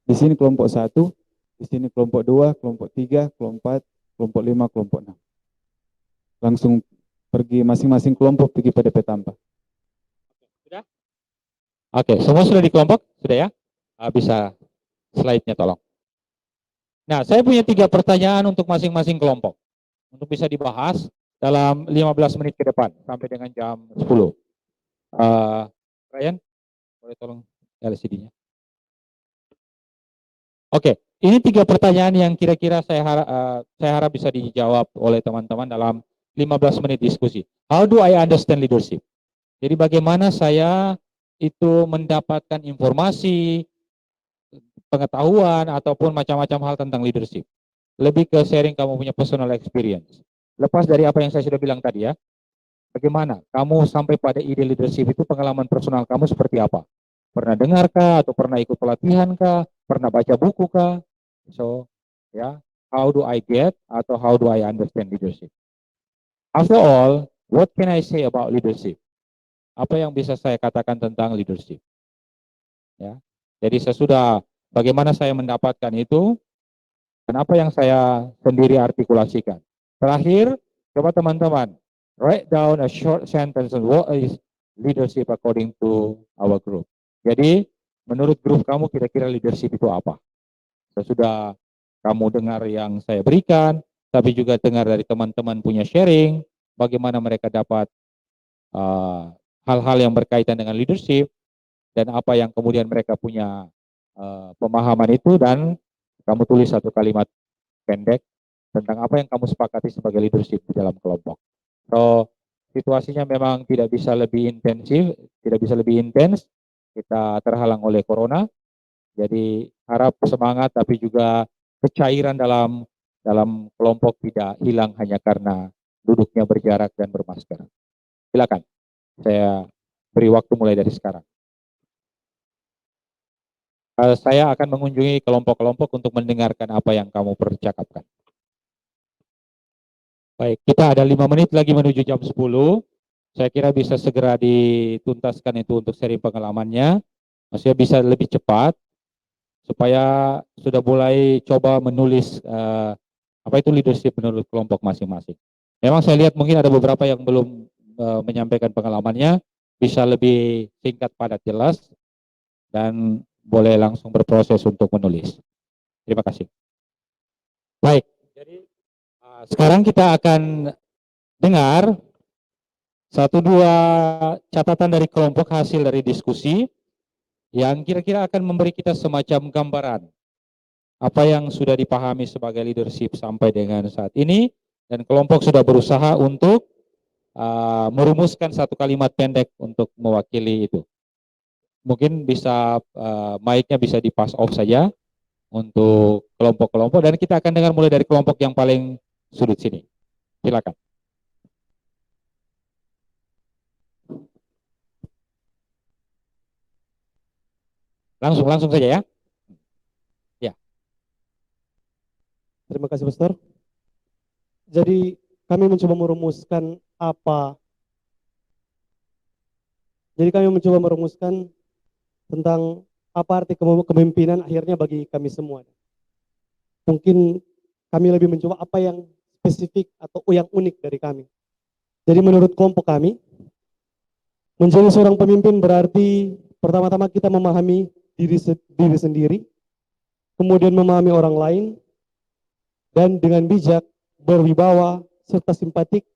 di sini kelompok 1, di sini kelompok 2, kelompok 3, kelompok 4, kelompok 5, kelompok 6. Langsung pergi masing-masing kelompok pergi pada petampa. Sudah? Oke, semua sudah di kelompok? Sudah ya? Bisa slide-nya tolong. Nah, saya punya 3 pertanyaan untuk masing-masing kelompok. Untuk bisa dibahas dalam 15 menit ke depan sampai dengan jam 10. Ryan, boleh tolong LCD-nya. Oke, ini 3 pertanyaan yang kira-kira saya harap bisa dijawab oleh teman-teman dalam 15 menit diskusi. How do I understand leadership? Jadi bagaimana saya itu mendapatkan informasi, pengetahuan, ataupun macam-macam hal tentang leadership. Lebih ke sharing kamu punya personal experience. Lepas dari apa yang saya sudah bilang tadi ya, bagaimana kamu sampai pada ide leadership itu, pengalaman personal kamu seperti apa? Pernah dengar kah, atau pernah ikut pelatihan kah, pernah baca buku kah? So, ya, how do I get atau how do I understand leadership? After all, what can I say about leadership? apa yang bisa saya katakan tentang leadership. Ya, jadi sesudah bagaimana saya mendapatkan itu dan apa yang saya sendiri artikulasikan. Terakhir, coba teman-teman write down a short sentence on what is leadership according to our group. Jadi menurut grup kamu kira-kira leadership itu apa? Sesudah kamu dengar yang saya berikan, tapi juga dengar dari teman-teman punya sharing, bagaimana mereka dapat hal-hal yang berkaitan dengan leadership, dan apa yang kemudian mereka punya pemahaman itu, dan kamu tulis satu kalimat pendek tentang apa yang kamu sepakati sebagai leadership di dalam kelompok. So, situasinya memang tidak bisa lebih intensif, tidak bisa lebih intens, kita terhalang oleh corona, jadi harap semangat tapi juga kecairan dalam kelompok tidak hilang hanya karena duduknya berjarak dan bermasker. Silakan, saya beri waktu mulai dari sekarang. Saya akan mengunjungi kelompok-kelompok untuk mendengarkan apa yang kamu percakapkan. Baik, kita ada 5 menit lagi menuju jam 10. Saya kira bisa segera dituntaskan itu untuk seri pengalamannya. Maksudnya bisa lebih cepat, supaya sudah mulai coba menulis apa itu leadership menurut kelompok masing-masing. Memang saya lihat mungkin ada beberapa yang belum menyampaikan pengalamannya, bisa lebih singkat, padat, jelas, dan boleh langsung berproses untuk menulis. Terima kasih. Baik, jadi sekarang kita akan dengar 1-2 catatan dari kelompok hasil dari diskusi yang kira-kira akan memberi kita semacam gambaran apa yang sudah dipahami sebagai leadership sampai dengan saat ini, dan kelompok sudah berusaha untuk merumuskan satu kalimat pendek untuk mewakili itu. Mungkin bisa mic-nya bisa di pass off saja untuk kelompok-kelompok, dan kita akan dengar mulai dari kelompok yang paling sudut sini. Silakan. Langsung saja ya. Terima kasih, Pastor. Jadi kami mencoba merumuskan tentang apa arti kepemimpinan akhirnya bagi kami semua. Mungkin kami lebih mencoba apa yang spesifik atau yang unik dari kami. Jadi menurut kelompok kami, menjadi seorang pemimpin berarti pertama-tama kita memahami diri sendiri, kemudian memahami orang lain, dan dengan bijak, berwibawa, serta simpatik,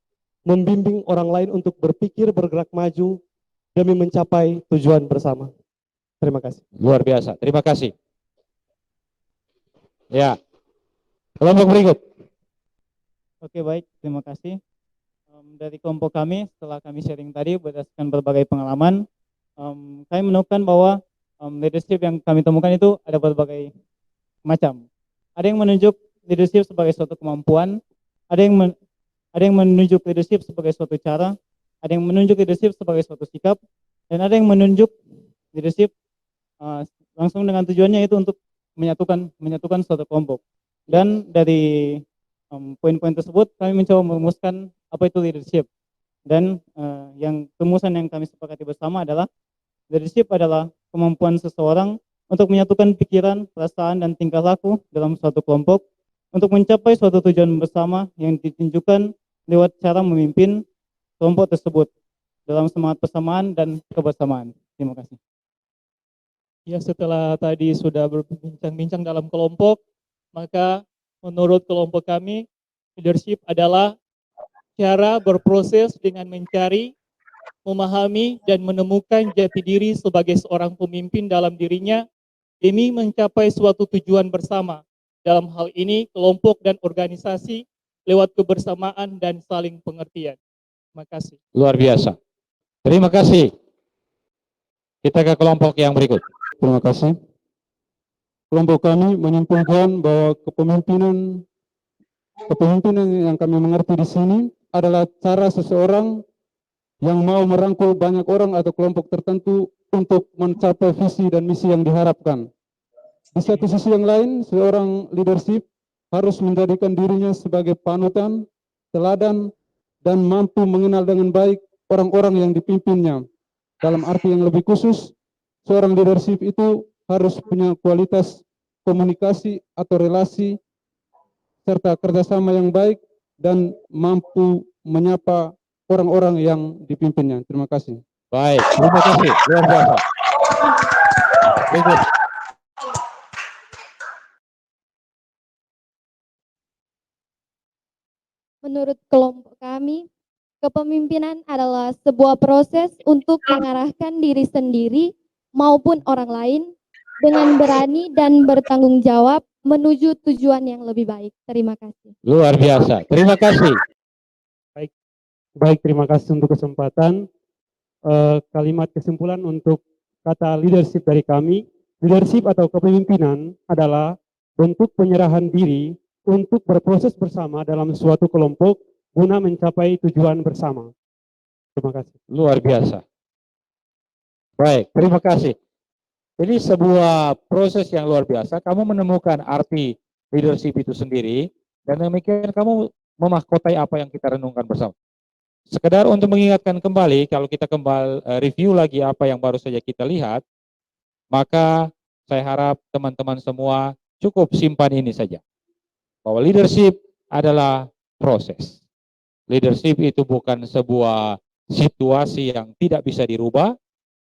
membimbing orang lain untuk berpikir, bergerak maju, demi mencapai tujuan bersama. Terima kasih. Luar biasa, terima kasih. Ya, kelompok berikut. Oke, baik, terima kasih. Dari kelompok kami, setelah kami sharing tadi berdasarkan berbagai pengalaman, kami menemukan bahwa leadership yang kami temukan itu ada berbagai macam. Ada yang menunjuk leadership sebagai suatu kemampuan, ada yang menunjuk leadership sebagai suatu cara, ada yang menunjuk leadership sebagai suatu sikap, dan ada yang menunjuk leadership langsung dengan tujuannya itu untuk menyatukan suatu kelompok. Dan dari poin-poin tersebut kami mencoba merumuskan apa itu leadership. Dan yang rumusan yang kami sepakati bersama adalah leadership adalah kemampuan seseorang untuk menyatukan pikiran, perasaan, dan tingkah laku dalam suatu kelompok untuk mencapai suatu tujuan bersama yang ditunjukkan lewat cara memimpin kelompok tersebut dalam semangat persamaan dan kebersamaan. Terima kasih. Ya, setelah tadi sudah berbincang-bincang dalam kelompok, maka menurut kelompok kami, leadership adalah cara berproses dengan mencari, memahami, dan menemukan jati diri sebagai seorang pemimpin dalam dirinya demi mencapai suatu tujuan bersama. Dalam hal ini, kelompok dan organisasi lewat kebersamaan dan saling pengertian. Terima kasih. Luar biasa. Terima kasih. Kita ke kelompok yang berikut. Terima kasih. Kelompok kami menyimpulkan bahwa kepemimpinan yang kami mengerti di sini adalah cara seseorang yang mau merangkul banyak orang atau kelompok tertentu untuk mencapai visi dan misi yang diharapkan. Di satu sisi yang lain, seorang leadership harus menjadikan dirinya sebagai panutan, teladan, dan mampu mengenal dengan baik orang-orang yang dipimpinnya, dalam arti yang lebih khusus, seorang leadership itu harus punya kualitas komunikasi atau relasi serta kerjasama yang baik dan mampu menyapa orang-orang yang dipimpinnya. Terima kasih. Baik, terima kasih. Luar biasa. Berikut. Menurut kelompok kami, kepemimpinan adalah sebuah proses untuk mengarahkan diri sendiri maupun orang lain dengan berani dan bertanggung jawab menuju tujuan yang lebih baik. Terima kasih. Luar biasa. Terima kasih. Baik, terima kasih untuk kesempatan. Kalimat kesimpulan untuk kata leadership dari kami. Leadership atau kepemimpinan adalah bentuk penyerahan diri untuk berproses bersama dalam suatu kelompok guna mencapai tujuan bersama. Terima kasih. Luar biasa. Baik, terima kasih. Ini sebuah proses yang luar biasa. Kamu menemukan arti leadership itu sendiri, dan demikian kamu memahkotai apa yang kita renungkan bersama. Sekedar untuk mengingatkan kembali, kalau kita kembali review lagi apa yang baru saja kita lihat, maka saya harap teman-teman semua cukup simpan ini saja. Bahwa leadership adalah proses. Leadership itu bukan sebuah situasi yang tidak bisa dirubah,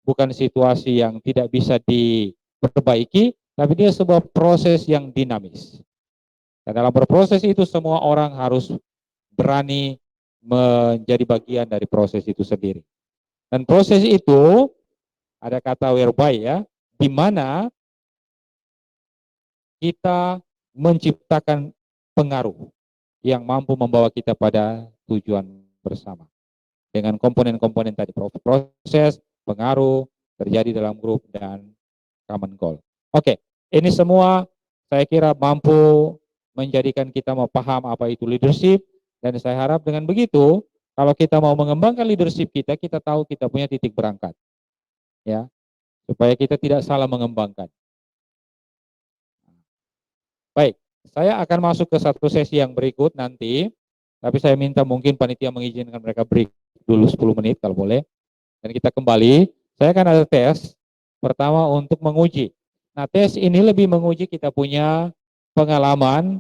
bukan situasi yang tidak bisa diperbaiki, tapi dia sebuah proses yang dinamis. Dan dalam berproses itu semua orang harus berani menjadi bagian dari proses itu sendiri. Dan proses itu ada kata whereby ya, di mana kita menciptakan pengaruh yang mampu membawa kita pada tujuan bersama. Dengan komponen-komponen tadi, proses, pengaruh, terjadi dalam grup, dan common goal. Oke, ini semua saya kira mampu menjadikan kita paham apa itu leadership, dan saya harap dengan begitu, kalau kita mau mengembangkan leadership kita, kita tahu kita punya titik berangkat. Ya, supaya kita tidak salah mengembangkan. Baik, saya akan masuk ke satu sesi yang berikut nanti, tapi saya minta mungkin panitia mengizinkan mereka break dulu 10 menit kalau boleh. Dan kita kembali, saya akan ada tes, pertama untuk menguji. Nah, tes ini lebih menguji kita punya pengalaman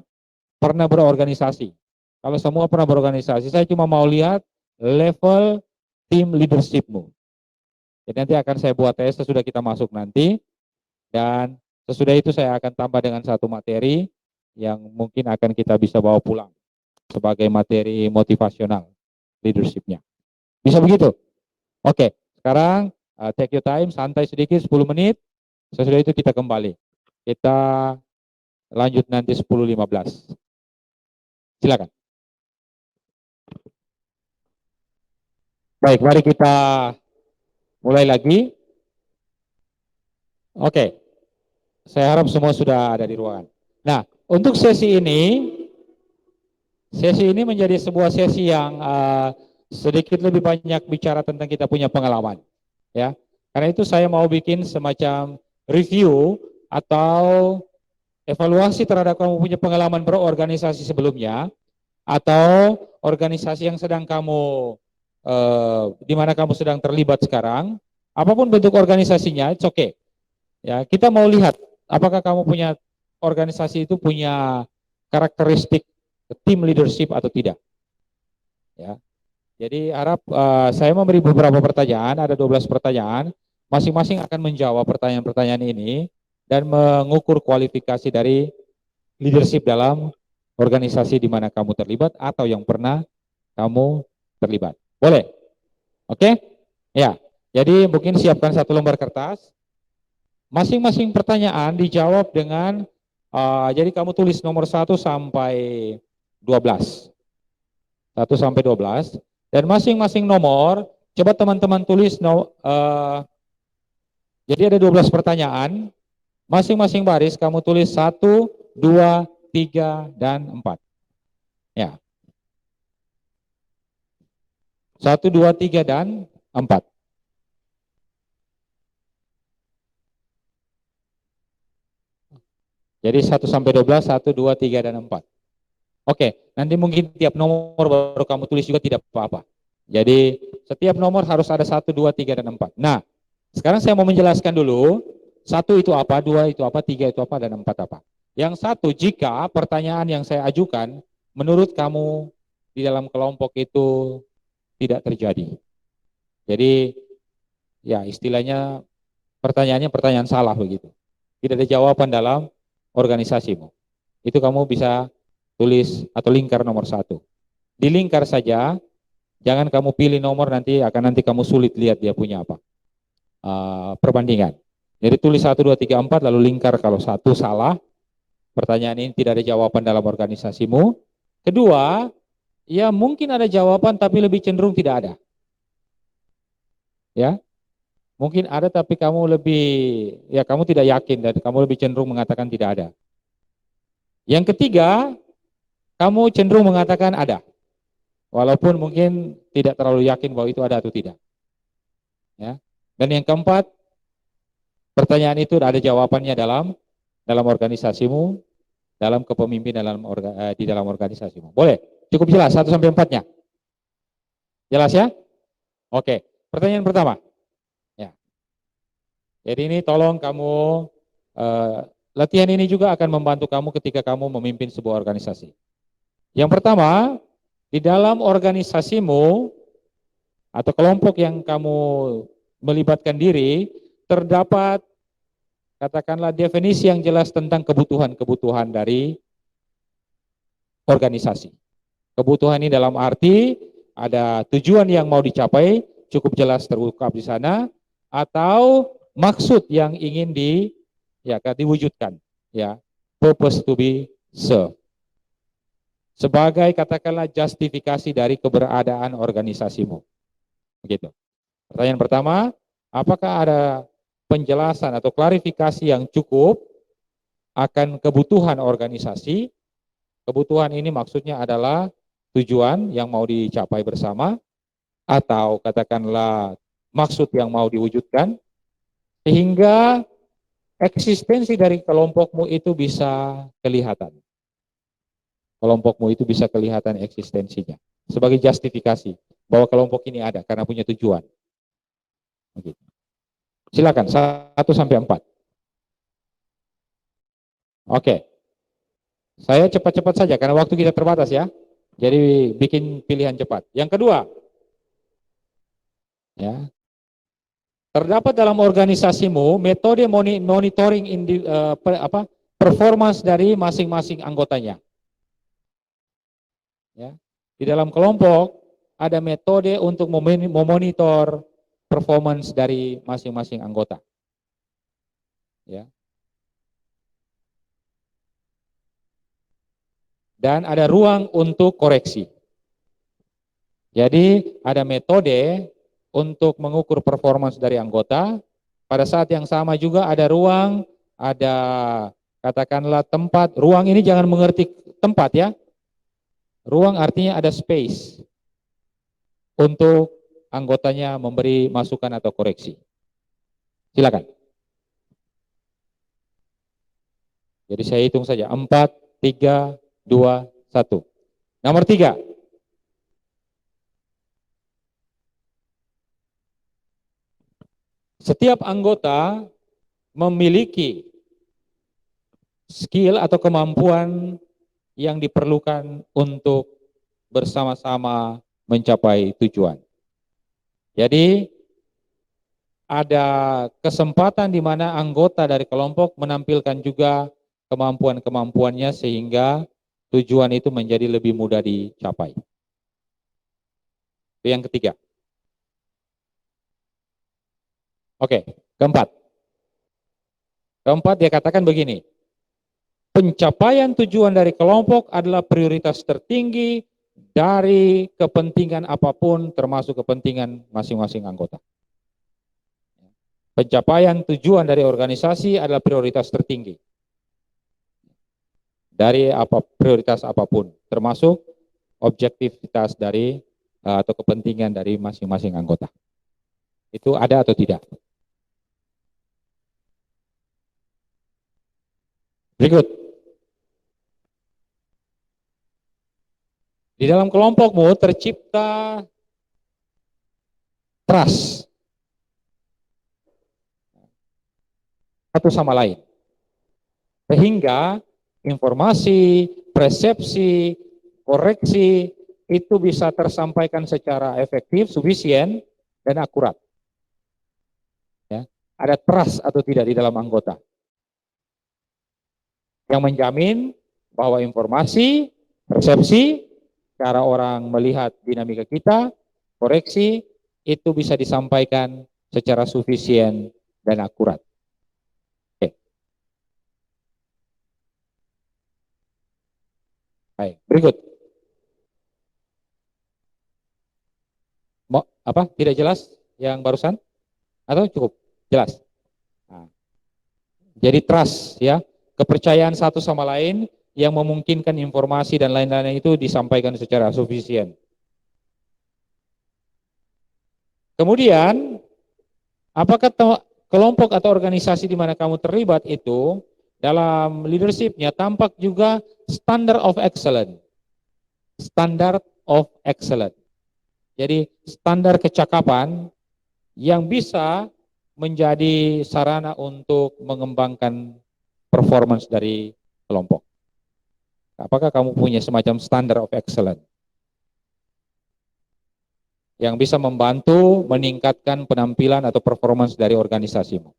pernah berorganisasi. Kalau semua pernah berorganisasi, saya cuma mau lihat level tim leadershipmu. Jadi nanti akan saya buat tes sesudah kita masuk nanti, dan sesudah itu saya akan tambah dengan satu materi yang mungkin akan kita bisa bawa pulang sebagai materi motivasional leadershipnya. Bisa begitu? Oke, sekarang take your time, santai sedikit 10 menit, sesudah itu kita kembali. Kita lanjut nanti 10.15. Silakan. Baik, mari kita mulai lagi. Oke, saya harap semua sudah ada di ruangan. Nah, untuk sesi ini menjadi sebuah sesi yang sedikit lebih banyak bicara tentang kita punya pengalaman. Ya, karena itu saya mau bikin semacam review atau evaluasi terhadap kamu punya pengalaman berorganisasi sebelumnya, atau organisasi yang sedang kamu di mana kamu sedang terlibat sekarang, apapun bentuk organisasinya, it's okay. Ya, kita mau lihat apakah kamu punya organisasi itu punya karakteristik tim leadership atau tidak. Ya. Jadi harap saya memberi beberapa pertanyaan, ada 12 pertanyaan, masing-masing akan menjawab pertanyaan-pertanyaan ini dan mengukur kualifikasi dari leadership dalam organisasi di mana kamu terlibat atau yang pernah kamu terlibat. Boleh? Oke? Ya. Jadi mungkin siapkan satu lembar kertas. Masing-masing pertanyaan dijawab dengan jadi kamu tulis nomor 1 sampai 12. 1 sampai 12. Dan masing-masing nomor, coba teman-teman tulis jadi ada 12 pertanyaan. Masing-masing baris kamu tulis 1, 2, 3, dan 4. Ya. 1, 2, 3, dan 4. Jadi 1 sampai 12, 1, 2, 3, dan 4. Oke, nanti mungkin tiap nomor baru kamu tulis juga tidak apa-apa. Jadi setiap nomor harus ada 1, 2, 3, dan 4. Nah, sekarang saya mau menjelaskan dulu, 1 itu apa, 2 itu apa, 3 itu apa, dan 4 apa. Yang 1, jika pertanyaan yang saya ajukan, menurut kamu di dalam kelompok itu tidak terjadi. Jadi, ya istilahnya pertanyaannya pertanyaan salah begitu. Tidak ada jawaban dalam organisasimu. Itu kamu bisa tulis atau lingkar nomor 1. Dilingkar saja, jangan kamu pilih nomor nanti kamu sulit lihat dia punya apa. Perbandingan. Jadi tulis 1, 2, 3, 4 lalu lingkar kalau 1 salah, pertanyaan ini tidak ada jawaban dalam organisasimu. Kedua, ya mungkin ada jawaban tapi lebih cenderung tidak ada. Ya. Mungkin ada tapi kamu tidak yakin dan kamu lebih cenderung mengatakan tidak ada. Yang ketiga, kamu cenderung mengatakan ada. Walaupun mungkin tidak terlalu yakin bahwa itu ada atau tidak. Ya. Dan yang keempat, pertanyaan itu ada jawabannya dalam organisasimu, dalam kepemimpinan di dalam organisasimu. Boleh? Cukup jelas 1 sampai 4-nya? Jelas ya? Oke. Pertanyaan pertama. Ya. Jadi ini tolong kamu latihan ini juga akan membantu kamu ketika kamu memimpin sebuah organisasi. Yang pertama, di dalam organisasimu atau kelompok yang kamu melibatkan diri, terdapat katakanlah definisi yang jelas tentang kebutuhan-kebutuhan dari organisasi. Kebutuhan ini dalam arti ada tujuan yang mau dicapai, cukup jelas terungkap di sana, atau maksud yang ingin diwujudkan, ya, purpose to be served. Sebagai katakanlah justifikasi dari keberadaan organisasimu. Begitu. Pertanyaan pertama, apakah ada penjelasan atau klarifikasi yang cukup akan kebutuhan organisasi? Kebutuhan ini maksudnya adalah tujuan yang mau dicapai bersama, atau katakanlah maksud yang mau diwujudkan, sehingga eksistensi dari kelompokmu itu bisa kelihatan. Kelompokmu itu bisa kelihatan eksistensinya. Sebagai justifikasi bahwa kelompok ini ada karena punya tujuan. Begitu. Silakan 1 sampai 4. Oke. Saya cepat-cepat saja karena waktu kita terbatas ya. Jadi bikin pilihan cepat. Yang kedua, ya, terdapat dalam organisasimu metode monitoring performance dari masing-masing anggotanya. Ya. Di dalam kelompok ada metode untuk memonitor performance dari masing-masing anggota. Ya. Dan ada ruang untuk koreksi. Jadi ada metode untuk mengukur performance dari anggota. Pada saat yang sama juga ada ruang, ada katakanlah tempat. Ruang ini jangan mengerti tempat ya. Ruang artinya ada space untuk anggotanya memberi masukan atau koreksi. Silakan. Jadi saya hitung saja. 4, 3, 2, 1. Nomor 3. Setiap anggota memiliki skill atau kemampuan yang diperlukan untuk bersama-sama mencapai tujuan. Jadi ada kesempatan di mana anggota dari kelompok menampilkan juga kemampuan-kemampuannya sehingga tujuan itu menjadi lebih mudah dicapai. Itu yang ketiga. Oke, keempat. Keempat dia katakan begini. Pencapaian tujuan dari kelompok adalah prioritas tertinggi dari kepentingan apapun termasuk kepentingan masing-masing anggota. Pencapaian tujuan dari organisasi adalah prioritas tertinggi. Dari prioritas apapun termasuk objektivitas dari atau kepentingan dari masing-masing anggota. Itu ada atau tidak? Berikut. Di dalam kelompokmu tercipta trust satu sama lain. Sehingga informasi, persepsi, koreksi itu bisa tersampaikan secara efektif, sufisien, dan akurat. Ya. Ada trust atau tidak di dalam anggota yang menjamin bahwa informasi, persepsi, cara orang melihat dinamika kita, koreksi, itu bisa disampaikan secara sufisien dan akurat. Oke. Baik, berikut. Apa? Tidak jelas yang barusan? Atau cukup? Jelas? Nah, jadi trust ya, kepercayaan satu sama lain yang memungkinkan informasi dan lain-lain itu disampaikan secara sufisien. Kemudian, apakah kelompok atau organisasi di mana kamu terlibat itu dalam leadership-nya tampak juga standard of excellence. Standard of excellence. Jadi standar kecakapan yang bisa menjadi sarana untuk mengembangkan performance dari kelompok. Apakah kamu punya semacam standard of excellence yang bisa membantu meningkatkan penampilan atau performance dari organisasimu?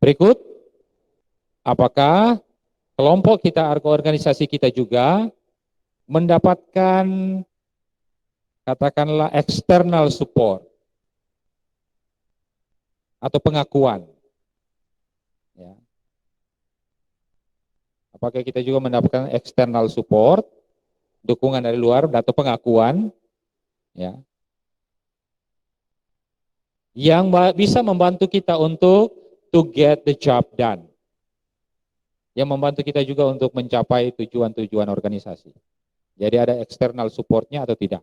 Berikut, apakah kelompok kita atau organisasi kita juga mendapatkan katakanlah external support atau pengakuan? Ya. Apakah kita juga mendapatkan external support, dukungan dari luar atau pengakuan, ya, yang bisa membantu kita untuk to get the job done, yang membantu kita juga untuk mencapai tujuan-tujuan organisasi. Jadi ada external supportnya atau tidak,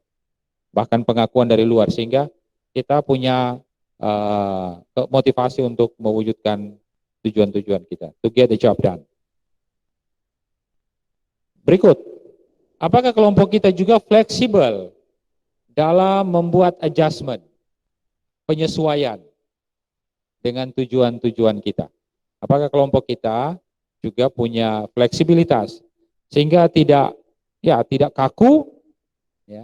bahkan pengakuan dari luar, sehingga kita punya motivasi untuk mewujudkan tujuan-tujuan kita, to get the job done. Berikut, apakah kelompok kita juga fleksibel dalam membuat adjustment, penyesuaian dengan tujuan-tujuan kita? Apakah kelompok kita juga punya fleksibilitas sehingga tidak kaku, ya.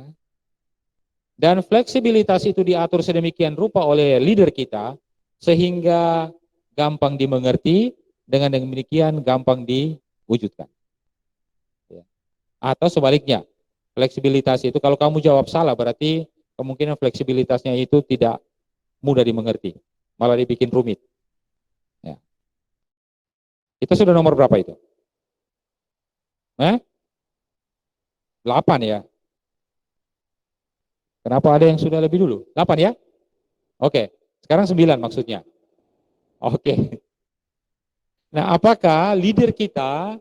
Dan fleksibilitas itu diatur sedemikian rupa oleh leader kita sehingga gampang dimengerti, dengan demikian gampang diwujudkan. Ya. Atau sebaliknya, fleksibilitas itu kalau kamu jawab salah berarti kemungkinan fleksibilitasnya itu tidak mudah dimengerti, malah dibikin rumit. Ya. Itu sudah nomor berapa itu? 8 ya. Kenapa ada yang sudah lebih dulu? 8 ya? Oke, sekarang 9 maksudnya. Oke. Nah, apakah leader kita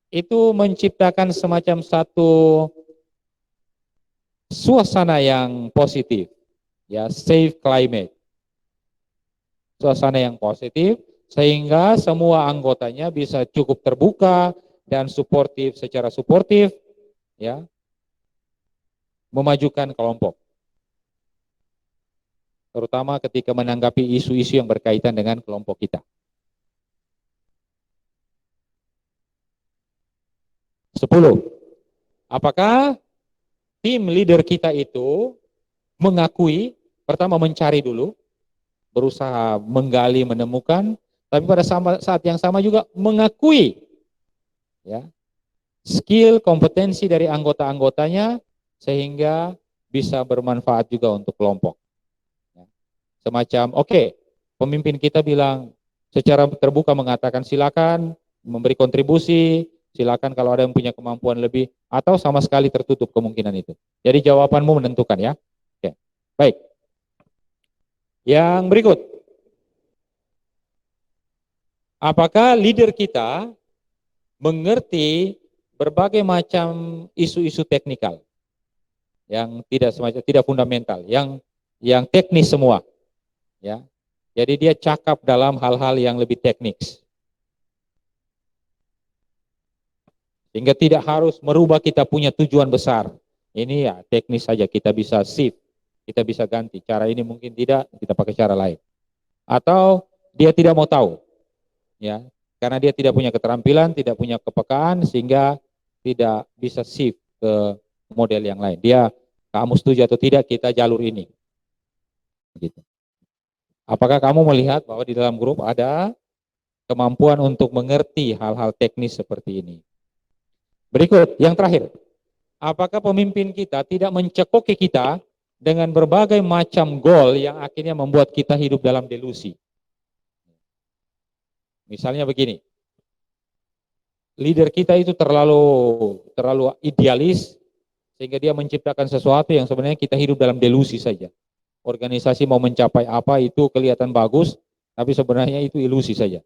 itu menciptakan semacam satu suasana yang positif, ya, safe climate. Suasana yang positif sehingga semua anggotanya bisa cukup terbuka dan suportif, secara suportif, ya, memajukan kelompok. Terutama ketika menanggapi isu-isu yang berkaitan dengan kelompok kita. 10. Apakah tim leader kita itu mengakui, pertama mencari dulu, berusaha menggali, menemukan, tapi pada saat yang sama juga mengakui, ya, skill, kompetensi dari anggota-anggotanya sehingga bisa bermanfaat juga untuk kelompok. Ya. Semacam, oke, pemimpin kita bilang secara terbuka mengatakan silakan memberi kontribusi, silakan kalau ada yang punya kemampuan lebih, atau sama sekali tertutup kemungkinan itu. Jadi jawabanmu menentukan ya. Oke. Baik. Yang berikut. Apakah leader kita mengerti berbagai macam isu-isu teknikal yang tidak fundamental, yang teknis semua, ya. Jadi dia cakap dalam hal-hal yang lebih teknis. Sehingga tidak harus merubah kita punya tujuan besar. Ini ya teknis saja, kita bisa shift, kita bisa ganti. Cara ini mungkin tidak, kita pakai cara lain. Atau dia tidak mau tahu, ya, karena dia tidak punya keterampilan, tidak punya kepekaan, sehingga tidak bisa shift ke model yang lain. Dia, kamu setuju atau tidak, kita jalur ini. Gitu. Apakah kamu melihat bahwa di dalam grup ada kemampuan untuk mengerti hal-hal teknis seperti ini? Berikut, yang terakhir. Apakah pemimpin kita tidak mencekoki kita dengan berbagai macam goal yang akhirnya membuat kita hidup dalam delusi? Misalnya begini, leader kita itu terlalu idealis, sehingga dia menciptakan sesuatu yang sebenarnya kita hidup dalam delusi saja. Organisasi mau mencapai apa itu kelihatan bagus, tapi sebenarnya itu ilusi saja.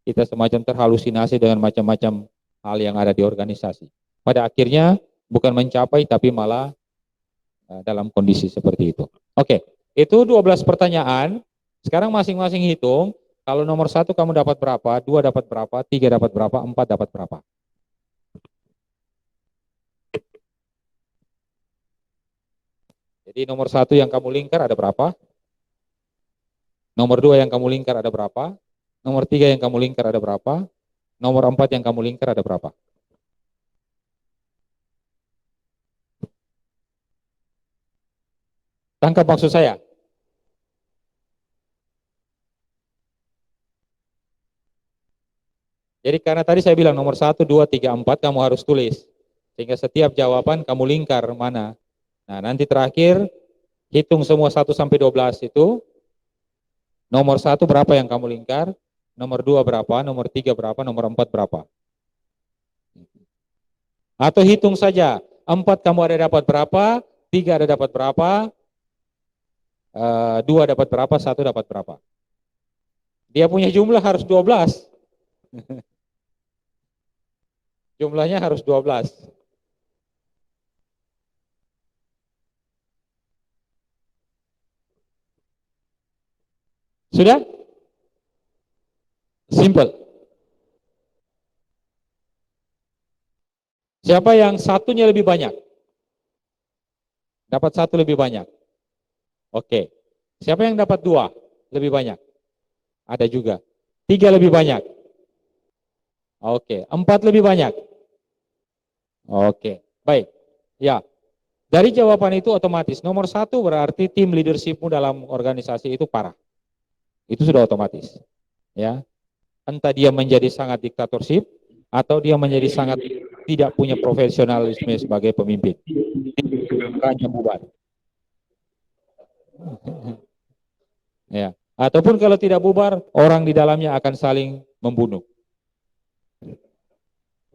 Kita semacam terhalusinasi dengan macam-macam hal yang ada di organisasi. Pada akhirnya bukan mencapai, tapi malah dalam kondisi seperti itu. Oke, itu 12 pertanyaan. Sekarang masing-masing hitung. Kalau nomor 1 kamu dapat berapa, 2 dapat berapa, 3 dapat berapa, 4 dapat berapa. Jadi nomor 1 yang kamu lingkar ada berapa? Nomor 2 yang kamu lingkar ada berapa? Nomor 3 yang kamu lingkar ada berapa? Nomor 4 yang kamu lingkar ada berapa? Tangkap maksud saya. Jadi karena tadi saya bilang nomor 1, 2, 3, 4 kamu harus tulis. Sehingga setiap jawaban kamu lingkar mana. Nah nanti terakhir hitung semua 1 sampai 12 itu. Nomor 1 berapa yang kamu lingkar, nomor 2 berapa, nomor 3 berapa, nomor 4 berapa. Atau hitung saja, 4 kamu ada dapat berapa, 3 ada dapat berapa, 2 dapat berapa, 1 dapat berapa. Dia punya jumlah harus 12. Jumlahnya harus 12. Sudah? Simple. Siapa yang satunya lebih banyak? Dapat 1 lebih banyak. Oke. Siapa yang dapat 2 lebih banyak? Ada juga. 3 lebih banyak. Oke. 4 lebih banyak. Oke. Baik. Ya. Dari jawaban itu otomatis. Nomor 1 berarti tim leadershipmu dalam organisasi itu parah. Itu sudah otomatis. Ya. Entah dia menjadi sangat diktatorship atau dia menjadi sangat tidak punya profesionalisme sebagai pemimpin. Hanya bubar. Ya. Ataupun kalau tidak bubar, orang di dalamnya akan saling membunuh.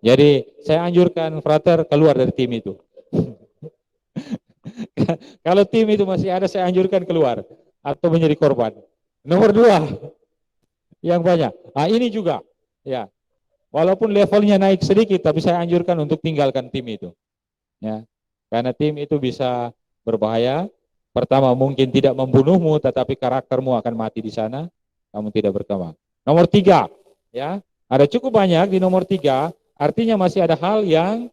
Jadi saya anjurkan frater keluar dari tim itu. Kalau tim itu masih ada, saya anjurkan keluar atau menjadi korban. Nomor 2 yang banyak. Nah ini juga, ya, walaupun levelnya naik sedikit, tapi saya anjurkan untuk tinggalkan tim itu, ya, karena tim itu bisa berbahaya. Pertama mungkin tidak membunuhmu, tetapi karaktermu akan mati di sana, kamu tidak berkembang. Nomor 3, ya, ada cukup banyak di nomor 3, artinya masih ada hal yang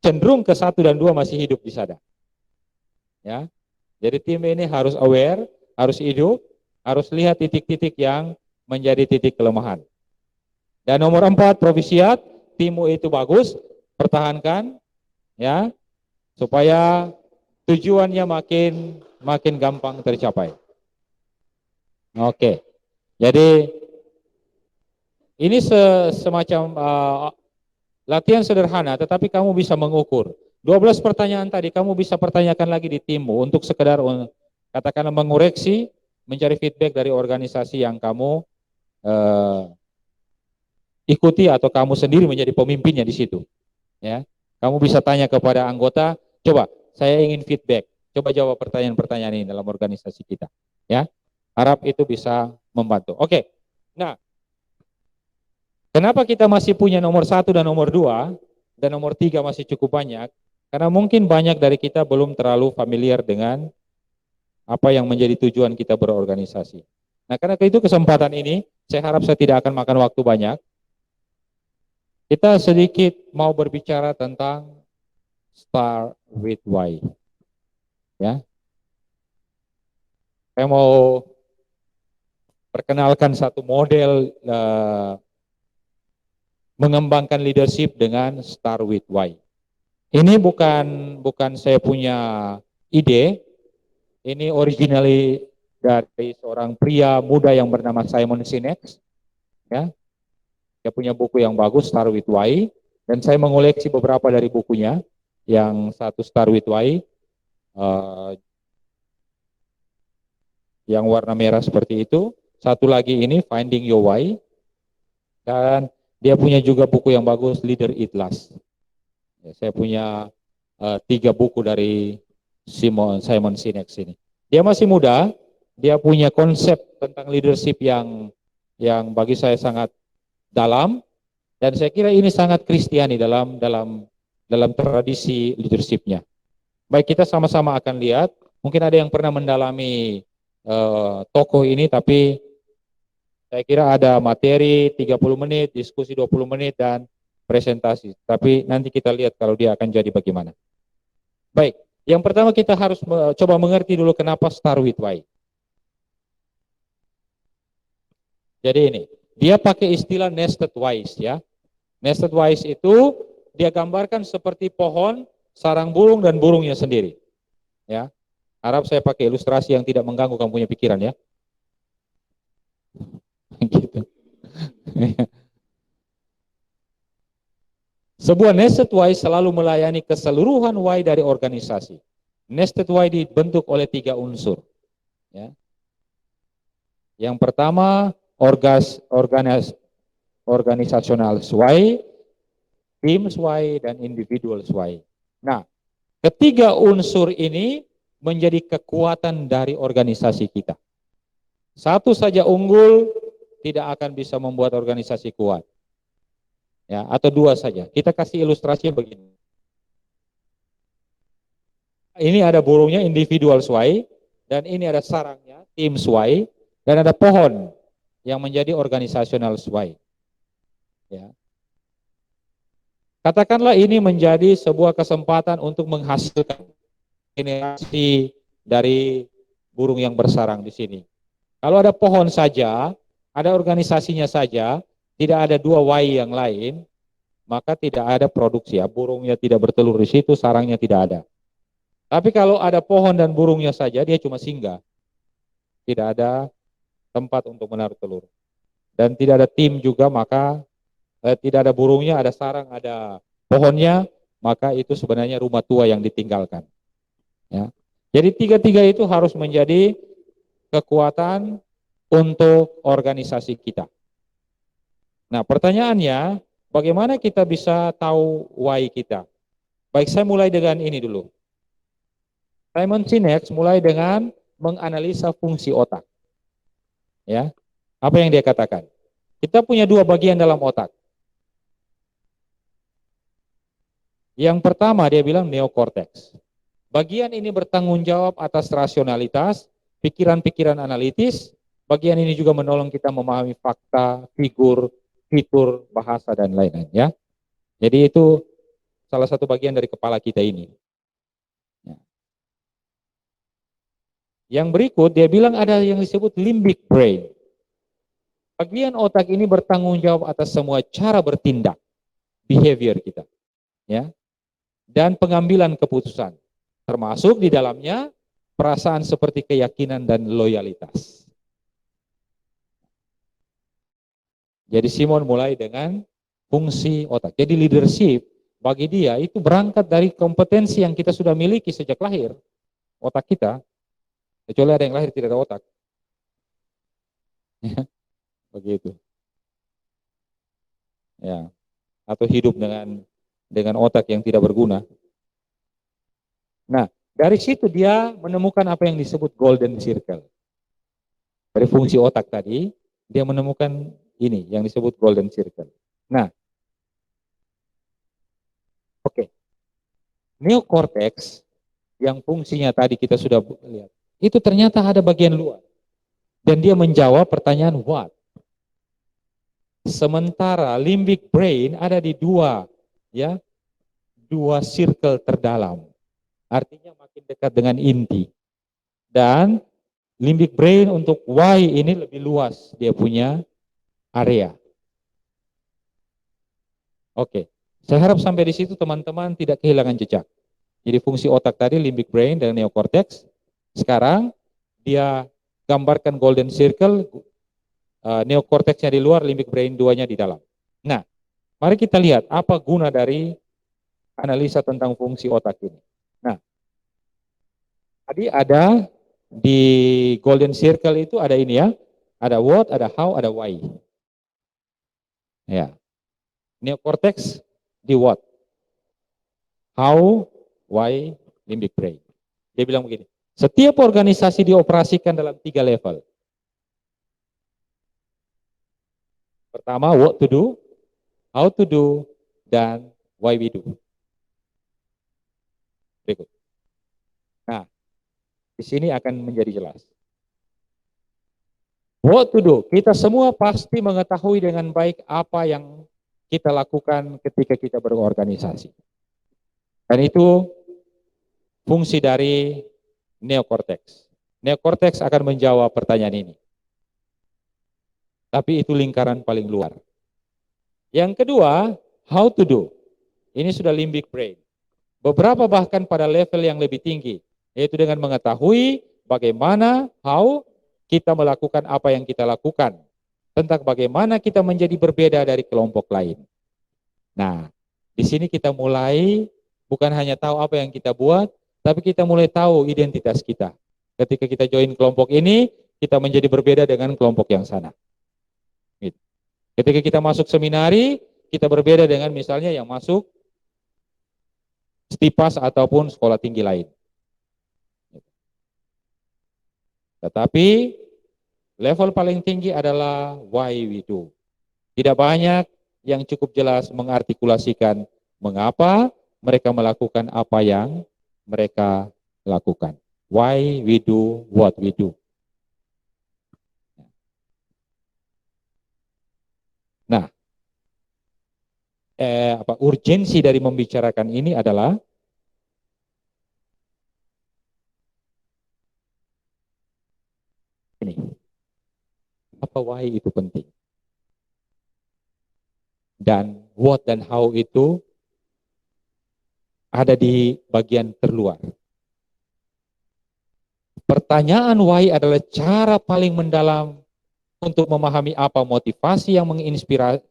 cenderung ke 1 dan 2 masih hidup di sana. Ya, jadi tim ini harus aware, harus hidup, harus lihat titik-titik yang menjadi titik kelemahan. Dan nomor 4, provisiat, timmu itu bagus, pertahankan, ya, supaya tujuannya makin gampang tercapai. Oke, jadi ini semacam latihan sederhana, tetapi kamu bisa mengukur. 12 pertanyaan tadi kamu bisa pertanyakan lagi di timmu untuk sekedar katakanlah mengoreksi, mencari feedback dari organisasi yang kamu ikuti atau kamu sendiri menjadi pemimpinnya di situ. Ya, kamu bisa tanya kepada anggota, coba saya ingin feedback, coba jawab pertanyaan-pertanyaan ini dalam organisasi kita. Ya, harap itu bisa membantu. Oke, nah, kenapa kita masih punya nomor 1 dan nomor 2 dan nomor 3 masih cukup banyak? Karena mungkin banyak dari kita belum terlalu familiar dengan apa yang menjadi tujuan kita berorganisasi. Nah, karena itu kesempatan ini, saya harap saya tidak akan makan waktu banyak. Kita sedikit mau berbicara tentang Start with Why. Ya. Saya mau perkenalkan satu model mengembangkan leadership dengan Start with Why. Ini bukan saya punya ide, ini originally dari seorang pria muda yang bernama Simon Sinek. Ya. Dia punya buku yang bagus, Start with Why, dan saya mengoleksi beberapa dari bukunya. Yang satu Start with Why, yang warna merah seperti itu. Satu lagi ini Finding Your Why, dan dia punya juga buku yang bagus, Leader It Last. Ya, saya punya 3 buku dari Simon Sinek ini. Dia masih muda, dia punya konsep tentang leadership yang bagi saya sangat dalam, dan saya kira ini sangat Kristiani dalam tradisi leadershipnya. Baik, kita sama-sama akan lihat. Mungkin ada yang pernah mendalami tokoh ini, tapi saya kira ada materi 30 menit, diskusi 20 menit, dan presentasi. Tapi nanti kita lihat kalau dia akan jadi bagaimana. Baik, yang pertama kita harus coba mengerti dulu kenapa Start with Why. Jadi ini, dia pakai istilah nested whys ya. Nested whys itu dia gambarkan seperti pohon, sarang burung, dan burungnya sendiri. Ya, harap saya pakai ilustrasi yang tidak mengganggu kamu punya pikiran ya. Gitu. Sebuah nested why selalu melayani keseluruhan why dari organisasi. Nested why dibentuk oleh 3 unsur. Ya. Yang pertama, organisasional why, teams why, dan individual why. Nah, ketiga unsur ini menjadi kekuatan dari organisasi kita. Satu saja unggul tidak akan bisa membuat organisasi kuat. Ya, atau 2 saja. Kita kasih ilustrasi begini. Ini ada burungnya, individual why, dan ini ada sarangnya, teams why, dan ada pohon yang menjadi organisasional why. Ya. Katakanlah ini menjadi sebuah kesempatan untuk menghasilkan generasi dari burung yang bersarang di sini. Kalau ada pohon saja, ada organisasinya saja, tidak ada 2 why yang lain, maka tidak ada produksi ya. Burungnya tidak bertelur di situ, sarangnya tidak ada. Tapi kalau ada pohon dan burungnya saja, dia cuma singgah. Tidak ada tempat untuk menaruh telur. Dan tidak ada tim juga, maka tidak ada burungnya, ada sarang, ada pohonnya, maka itu sebenarnya rumah tua yang ditinggalkan. Ya. Jadi 3 itu harus menjadi kekuatan untuk organisasi kita. Nah, pertanyaannya, bagaimana kita bisa tahu why kita? Baik, saya mulai dengan ini dulu. Simon Sinek mulai dengan menganalisa fungsi otak. Ya, apa yang dia katakan? Kita punya 2 bagian dalam otak. Yang pertama dia bilang neokorteks. Bagian ini bertanggung jawab atas rasionalitas, pikiran-pikiran analitis. Bagian ini juga menolong kita memahami fakta, figur, fitur, bahasa, dan lain-lain. Ya, jadi itu salah satu bagian dari kepala kita ini. Yang berikut dia bilang ada yang disebut limbic brain. Bagian otak ini bertanggung jawab atas semua cara bertindak, behavior kita, ya, dan pengambilan keputusan, termasuk di dalamnya perasaan seperti keyakinan dan loyalitas. Jadi Simon mulai dengan fungsi otak. Jadi leadership bagi dia itu berangkat dari kompetensi yang kita sudah miliki sejak lahir, otak kita. Kecuali ada yang lahir tidak ada otak. Begitu. Ya. Atau hidup dengan otak yang tidak berguna. Nah, dari situ dia menemukan apa yang disebut golden circle. Dari fungsi otak tadi, dia menemukan ini yang disebut golden circle. Nah, oke. Neokortex yang fungsinya tadi kita sudah lihat. Itu ternyata ada bagian luar. Dan dia menjawab pertanyaan what. Sementara limbic brain ada di dua circle terdalam. Artinya makin dekat dengan inti. Dan limbic brain untuk Y ini lebih luas dia punya area. Oke, saya harap sampai di situ teman-teman tidak kehilangan jejak. Jadi fungsi otak tadi limbic brain dan neocortex. Sekarang dia gambarkan golden circle, neocortexnya di luar, limbic brain 2-nya di dalam. Nah, mari kita lihat apa guna dari analisa tentang fungsi otak ini. Nah, tadi ada di golden circle itu ada ini ya, ada what, ada how, ada why. Ya, neocortex di what, how, why, limbic brain. Dia bilang begini, setiap organisasi dioperasikan dalam 3 level. Pertama, what to do, how to do, dan why we do. Berikut. Nah, di sini akan menjadi jelas. What to do, kita semua pasti mengetahui dengan baik apa yang kita lakukan ketika kita berorganisasi. Dan itu fungsi dari neocortex. Neocortex akan menjawab pertanyaan ini. Tapi itu lingkaran paling luar. Yang kedua, how to do. Ini sudah limbic brain. Beberapa bahkan pada level yang lebih tinggi, yaitu dengan mengetahui bagaimana, how kita melakukan apa yang kita lakukan. Tentang bagaimana kita menjadi berbeda dari kelompok lain. Nah, di sini kita mulai bukan hanya tahu apa yang kita buat, tapi kita mulai tahu identitas kita. Ketika kita join kelompok ini, kita menjadi berbeda dengan kelompok yang sana. Gitu. Ketika kita masuk seminari, kita berbeda dengan misalnya yang masuk Stipas ataupun sekolah tinggi lain. Tetapi level paling tinggi adalah why we do. Tidak banyak yang cukup jelas mengartikulasikan mengapa mereka melakukan apa yang mereka lakukan. Why we do what we do. Nah, urgensi dari membicarakan ini adalah ini. Apa why itu penting? Dan what dan how itu ada di bagian terluar. Pertanyaan why adalah cara paling mendalam untuk memahami apa motivasi yang menginspirasi,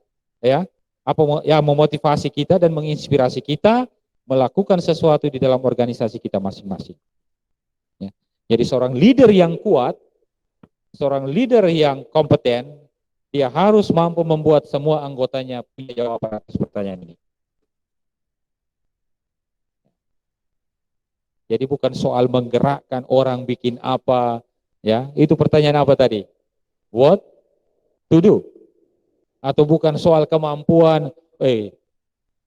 apa yang memotivasi kita dan menginspirasi kita melakukan sesuatu di dalam organisasi kita masing-masing. Ya. Jadi seorang leader yang kuat, seorang leader yang kompeten, dia harus mampu membuat semua anggotanya punya jawaban atas pertanyaan ini. Jadi bukan soal menggerakkan orang bikin apa, ya. Itu pertanyaan apa tadi? What to do? Atau bukan soal kemampuan,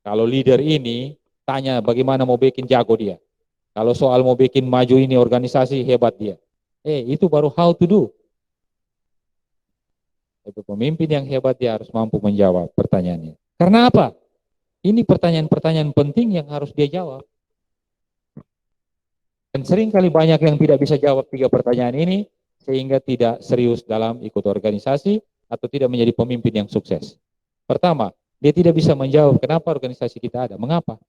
kalau leader ini tanya bagaimana mau bikin jago dia. Kalau soal mau bikin maju ini organisasi hebat dia. Itu baru how to do. Itu pemimpin yang hebat dia harus mampu menjawab pertanyaannya. Karena apa? Ini pertanyaan-pertanyaan penting yang harus dia jawab. Dan seringkali banyak yang tidak bisa jawab 3 pertanyaan ini, sehingga tidak serius dalam ikut organisasi, atau tidak menjadi pemimpin yang sukses. Pertama, dia tidak bisa menjawab kenapa organisasi kita ada. Mengapa?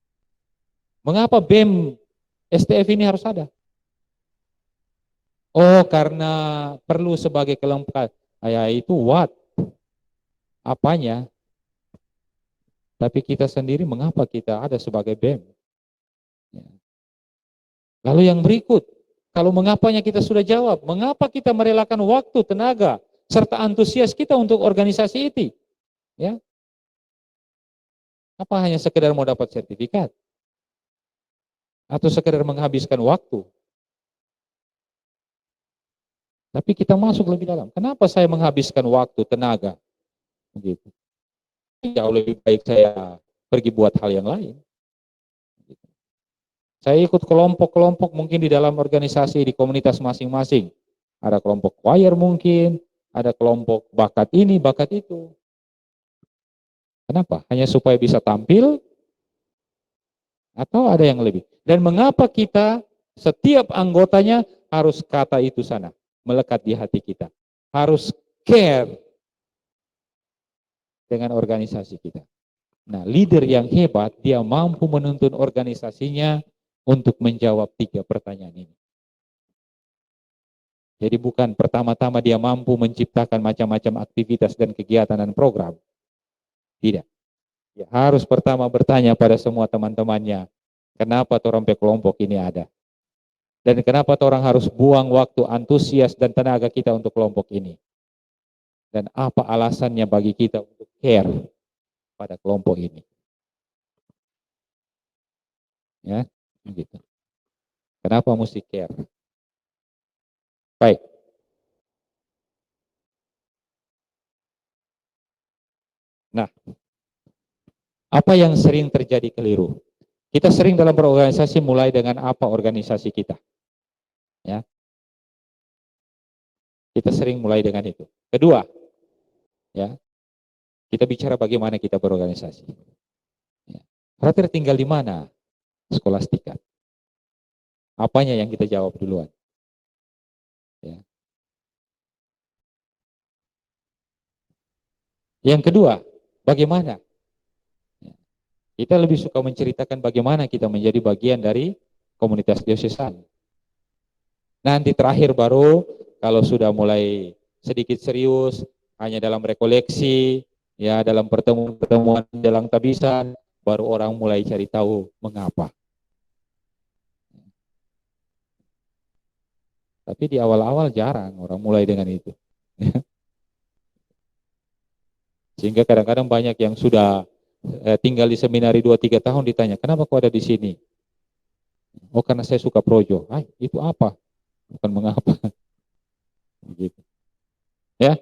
Mengapa BEM STF ini harus ada? Oh, karena perlu sebagai kelompok. Itu what? Apanya? Tapi kita sendiri mengapa kita ada sebagai BEM? Lalu yang berikut, kalau mengapanya kita sudah jawab, mengapa kita merelakan waktu, tenaga, serta antusias kita untuk organisasi itu? Ya. Apa hanya sekedar mau dapat sertifikat? Atau sekedar menghabiskan waktu? Tapi kita masuk lebih dalam. Kenapa saya menghabiskan waktu, tenaga? Begitu. Jauh lebih baik saya pergi buat hal yang lain. Saya ikut kelompok-kelompok mungkin di dalam organisasi, di komunitas masing-masing. Ada kelompok choir mungkin, ada kelompok bakat ini, bakat itu. Kenapa? Hanya supaya bisa tampil atau ada yang lebih? Dan mengapa kita setiap anggotanya harus kata itu sana, melekat di hati kita. Harus care dengan organisasi kita. Nah, leader yang hebat, dia mampu menuntun organisasinya untuk menjawab 3 pertanyaan ini. Jadi bukan pertama-tama dia mampu menciptakan macam-macam aktivitas dan kegiatan dan program. Tidak. Dia harus pertama bertanya pada semua teman-temannya, kenapa orang kelompok ini ada? Dan kenapa orang harus buang waktu, antusias, dan tenaga kita untuk kelompok ini? Dan apa alasannya bagi kita untuk care pada kelompok ini? Ya, gitu. Kenapa mesti care? Baik. Nah, apa yang sering terjadi keliru? Kita sering dalam berorganisasi mulai dengan apa organisasi kita. Ya. Kita sering mulai dengan itu. Kedua, ya, kita bicara bagaimana kita berorganisasi. Ya. Frater tinggal di mana? Skolastika. Apanya yang kita jawab duluan? Ya. Yang kedua, bagaimana? Ya. Kita lebih suka menceritakan bagaimana kita menjadi bagian dari komunitas diosesan. Nanti terakhir baru kalau sudah mulai sedikit serius, hanya dalam rekoleksi, ya dalam pertemuan-pertemuan dalam tabisan, baru orang mulai cari tahu mengapa. Tapi di awal-awal jarang orang mulai dengan itu. Sehingga kadang-kadang banyak yang sudah tinggal di seminari 2-3 tahun ditanya, kenapa kau ada di sini? Oh, karena saya suka projo. Itu apa? Bukan mengapa. Gitu. Ya.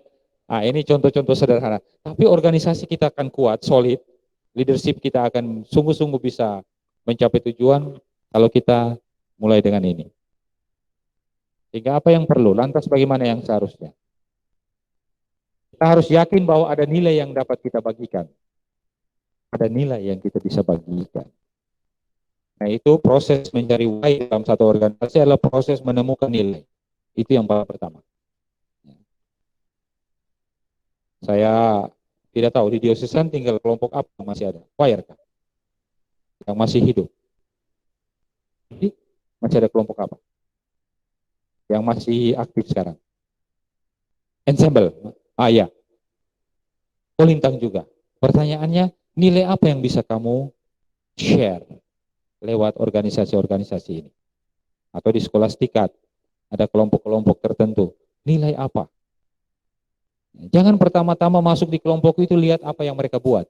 Ini contoh-contoh sederhana. Tapi organisasi kita akan kuat, solid. Leadership kita akan sungguh-sungguh bisa mencapai tujuan kalau kita mulai dengan ini. Sehingga apa yang perlu? Lantas bagaimana yang seharusnya? Kita harus yakin bahwa ada nilai yang dapat kita bagikan. Ada nilai yang kita bisa bagikan. Nah, itu proses mencari why dalam satu organisasi adalah proses menemukan nilai. Itu yang pertama. Saya tidak tahu di diosesan tinggal kelompok apa yang masih ada. Choir kan? Yang masih hidup. Jadi, masih ada kelompok apa? Yang masih aktif sekarang. Ensemble. Ya. Kolintang juga. Pertanyaannya, nilai apa yang bisa kamu share lewat organisasi-organisasi ini? Atau di skolastika ada kelompok-kelompok tertentu. Nilai apa? Jangan pertama-tama masuk di kelompok itu lihat apa yang mereka buat.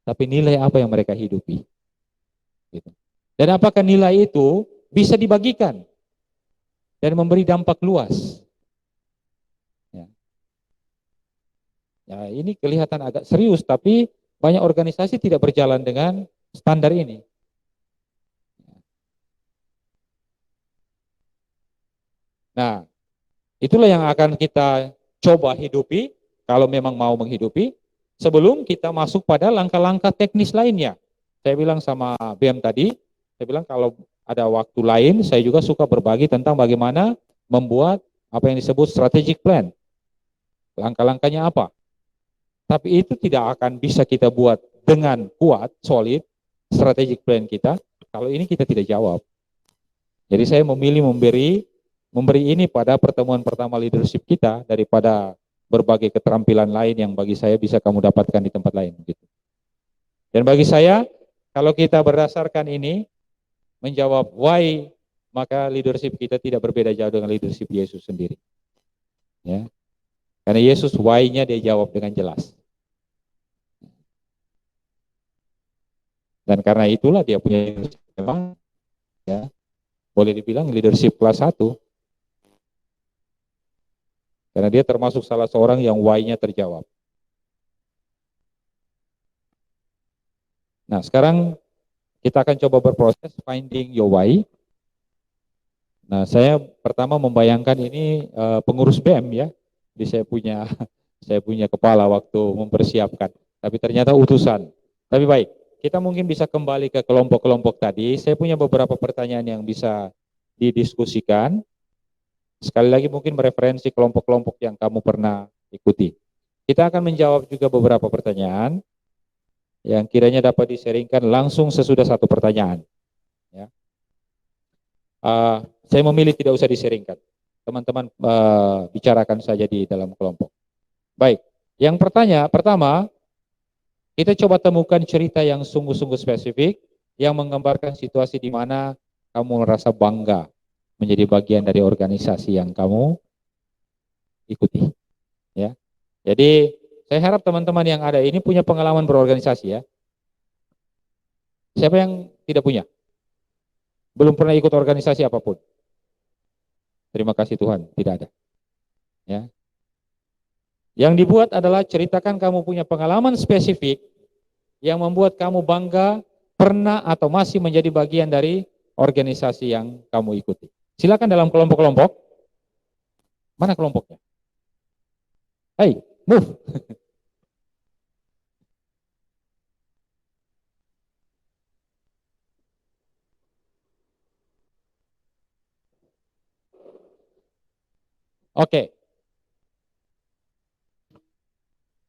Tapi nilai apa yang mereka hidupi. Gitu. Dan apakah nilai itu bisa dibagikan dan memberi dampak luas. Ya, ini kelihatan agak serius, tapi banyak organisasi tidak berjalan dengan standar ini. Nah, itulah yang akan kita coba hidupi, kalau memang mau menghidupi, sebelum kita masuk pada langkah-langkah teknis lainnya. Saya bilang sama BM tadi, saya bilang kalau ada waktu lain, saya juga suka berbagi tentang bagaimana membuat apa yang disebut strategic plan. Langkah-langkahnya apa? Tapi itu tidak akan bisa kita buat dengan kuat, solid, strategic plan kita, kalau ini kita tidak jawab. Jadi saya memilih memberi ini pada pertemuan pertama leadership kita daripada berbagai keterampilan lain yang bagi saya bisa kamu dapatkan di tempat lain. Gitu. Dan bagi saya, kalau kita berdasarkan ini, menjawab why, maka leadership kita tidak berbeda jauh dengan leadership Yesus sendiri. Ya. Karena Yesus why-nya dia jawab dengan jelas. Dan karena itulah dia punya memang ya boleh dibilang leadership kelas 1. Karena dia termasuk salah seorang yang why-nya terjawab. Nah, sekarang kita akan coba berproses finding your why. Nah, saya pertama membayangkan ini pengurus BEM ya. Jadi saya punya kepala waktu mempersiapkan. tapi ternyata utusan. Tapi baik, kita mungkin bisa kembali ke kelompok-kelompok tadi. Saya punya beberapa pertanyaan yang bisa didiskusikan. Sekali lagi mungkin mereferensi kelompok-kelompok yang kamu pernah ikuti. Kita akan menjawab juga beberapa pertanyaan yang kiranya dapat diseringkan langsung sesudah satu pertanyaan. Ya. Saya memilih tidak usah diseringkan. Teman-teman bicarakan saja di dalam kelompok. Baik, yang pertama, kita coba temukan cerita yang sungguh-sungguh spesifik yang menggambarkan situasi di mana kamu merasa bangga menjadi bagian dari organisasi yang kamu ikuti. Ya, jadi saya harap teman-teman yang ada ini punya pengalaman berorganisasi ya. Siapa yang tidak punya? Belum pernah ikut organisasi apapun? Terima kasih Tuhan, tidak ada. Ya. Yang dibuat adalah ceritakan kamu punya pengalaman spesifik yang membuat kamu bangga pernah atau masih menjadi bagian dari organisasi yang kamu ikuti. Silakan dalam kelompok-kelompok. Mana kelompoknya? Hey, move. Oke.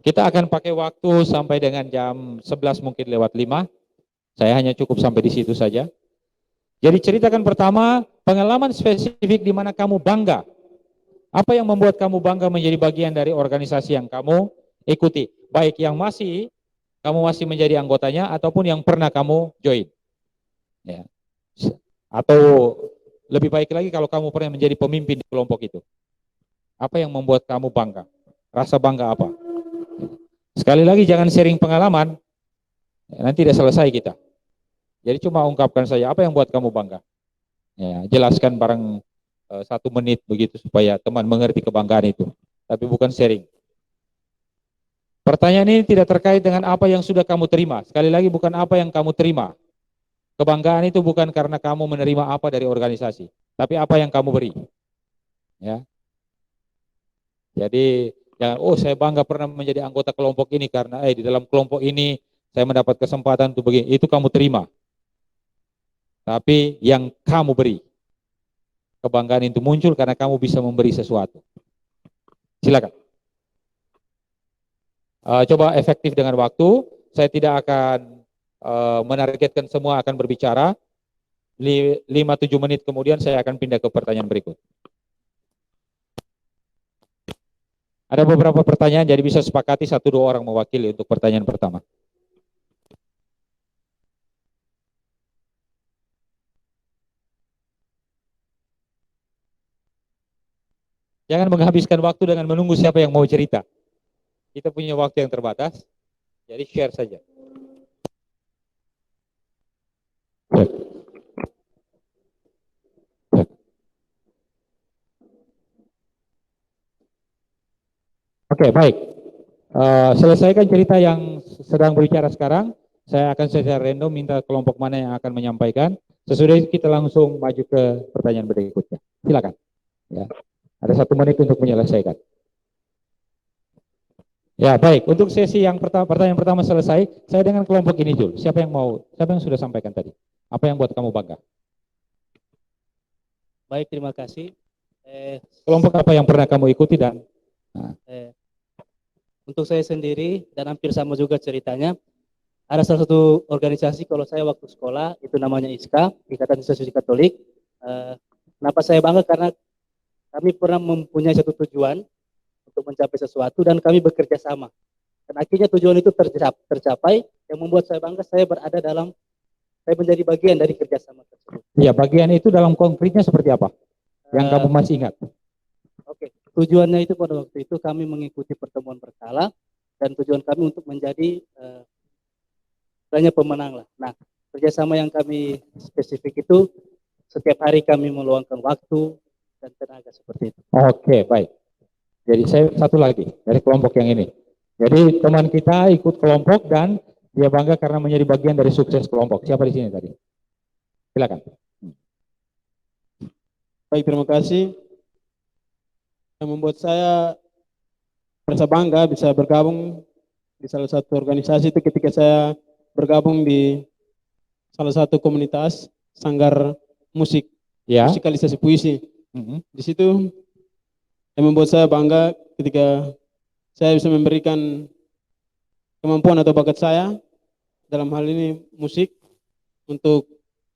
Kita akan pakai waktu sampai dengan jam 11 mungkin lewat 5. Saya hanya cukup sampai di situ saja. Jadi ceritakan pertama pengalaman spesifik di mana kamu bangga. Apa yang membuat kamu bangga menjadi bagian dari organisasi yang kamu ikuti? Baik yang kamu masih menjadi anggotanya ataupun yang pernah kamu join. Ya. Atau lebih baik lagi kalau kamu pernah menjadi pemimpin di kelompok itu. Apa yang membuat kamu bangga? Rasa bangga apa? Sekali lagi jangan sharing pengalaman, nanti tidak selesai kita. Jadi cuma ungkapkan saja apa yang buat kamu bangga. Ya, jelaskan bareng 1 menit begitu supaya teman mengerti kebanggaan itu. Tapi bukan sharing. Pertanyaan ini tidak terkait dengan apa yang sudah kamu terima. Sekali lagi bukan apa yang kamu terima. Kebanggaan itu bukan karena kamu menerima apa dari organisasi, tapi apa yang kamu beri. Ya. Jadi jangan, saya bangga pernah menjadi anggota kelompok ini karena di dalam kelompok ini saya mendapat kesempatan untuk begini. Itu kamu terima. Tapi yang kamu beri. Kebanggaan itu muncul karena kamu bisa memberi sesuatu. Silakan. Coba efektif dengan waktu. Saya tidak akan menargetkan semua akan berbicara. 5-7 menit kemudian saya akan pindah ke pertanyaan berikut. Ada beberapa pertanyaan, jadi bisa sepakati 1-2 orang mewakili untuk pertanyaan pertama. Jangan menghabiskan waktu dengan menunggu siapa yang mau cerita. Kita punya waktu yang terbatas, jadi share saja. Oke, baik. Selesaikan cerita yang sedang berbicara sekarang. Saya akan secara random minta kelompok mana yang akan menyampaikan. Sesudah itu kita langsung maju ke pertanyaan berikutnya. Silakan. Ya. Ada 1 menit untuk menyelesaikan. Ya, baik. Untuk sesi yang pertanyaan pertama selesai, saya dengan kelompok ini dulu. Siapa yang sudah sampaikan tadi? Apa yang buat kamu bangga? Baik, terima kasih. Kelompok apa yang pernah kamu ikuti dan untuk saya sendiri dan hampir sama juga ceritanya, ada salah satu organisasi kalau saya waktu sekolah itu namanya ISKA, Ikatan Siswa Suci Katolik. Kenapa saya bangga? Karena kami pernah mempunyai satu tujuan untuk mencapai sesuatu dan kami bekerja sama. Dan akhirnya tujuan itu tercapai, yang membuat saya bangga saya menjadi bagian dari kerjasama tersebut. Ya, bagian itu dalam konkretnya seperti apa? Yang kamu masih ingat? Oke. Tujuannya itu pada waktu itu kami mengikuti pertemuan berkala dan tujuan kami untuk menjadi pemenang lah. Nah, kerjasama yang kami spesifik itu setiap hari kami meluangkan waktu dan tenaga seperti itu. Oke, baik. Jadi saya satu lagi dari kelompok yang ini. Jadi teman kita ikut kelompok dan dia bangga karena menjadi bagian dari sukses kelompok. Siapa di sini tadi? Silakan. Baik, terima kasih. Yang membuat saya merasa bangga bisa bergabung di salah satu organisasi itu ketika saya bergabung di salah satu komunitas sanggar musik, Ya. musikalisasi puisi. Di situ yang membuat saya bangga ketika saya bisa memberikan kemampuan atau bakat saya dalam hal ini musik untuk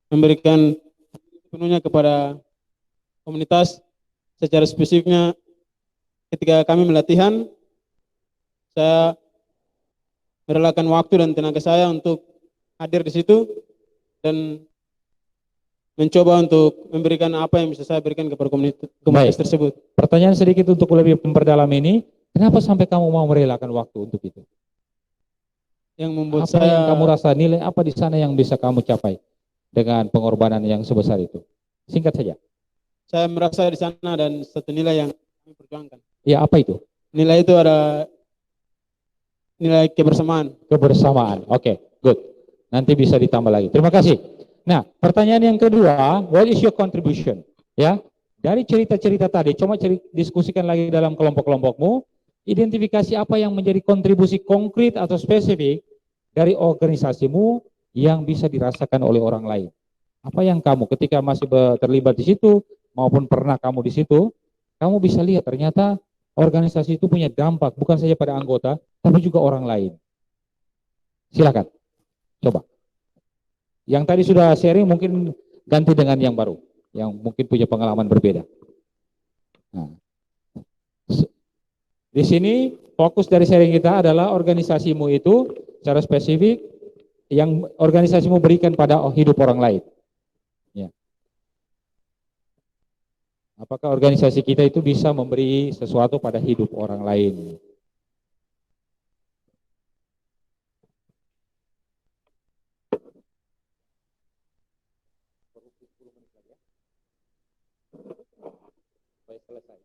memberikan penuhnya kepada komunitas. Secara spesifiknya ketika kami melatihan, saya merelakan waktu dan tenaga saya untuk hadir di situ dan mencoba untuk memberikan apa yang bisa saya berikan kepada komunitas tersebut. Pertanyaan sedikit untuk lebih memperdalam ini, kenapa sampai kamu mau merelakan waktu untuk itu? Yang membuat apa saya, yang kamu rasa, nilai apa di sana yang bisa kamu capai dengan pengorbanan yang sebesar itu? Singkat saja. Saya merasa di sana dan satu nilai yang kami perjuangkan. Ya, apa itu? Nilai itu ada nilai kebersamaan. Kebersamaan. Oke, good. Nanti bisa ditambah lagi. Terima kasih. Nah, pertanyaan yang kedua, what is your contribution? Ya, dari cerita-cerita tadi, coba diskusikan lagi dalam kelompok-kelompokmu, identifikasi apa yang menjadi kontribusi konkret atau spesifik dari organisasimu yang bisa dirasakan oleh orang lain. Apa yang kamu ketika masih terlibat di situ, maupun pernah kamu di situ, kamu bisa lihat ternyata organisasi itu punya dampak, bukan saja pada anggota, tapi juga orang lain. Silakan, coba. Yang tadi sudah sharing mungkin ganti dengan yang baru, yang mungkin punya pengalaman berbeda. Nah, di sini fokus dari sharing kita adalah organisasimu itu secara spesifik yang organisasimu berikan pada hidup orang lain. Ya. Apakah organisasi kita itu bisa memberi sesuatu pada hidup orang lain? Selesai.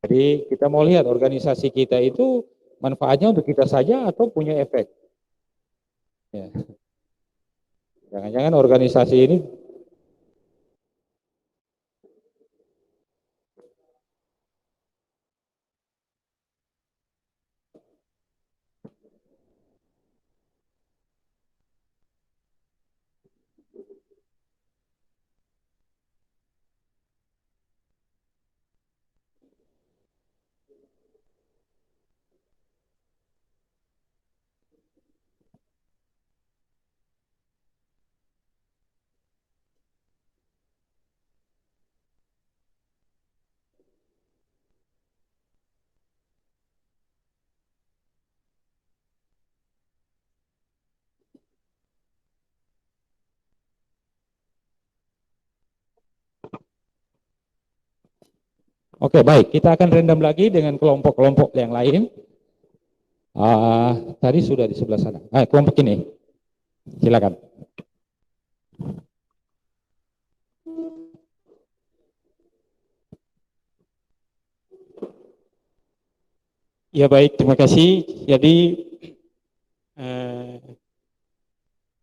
Jadi kita mau lihat organisasi kita itu manfaatnya untuk kita saja atau punya efek. Ya. Jangan-jangan organisasi ini Oke, baik. Kita akan random lagi dengan kelompok-kelompok yang lain. Tadi sudah di sebelah sana. Kelompok ini. Silakan. Ya baik, terima kasih. Jadi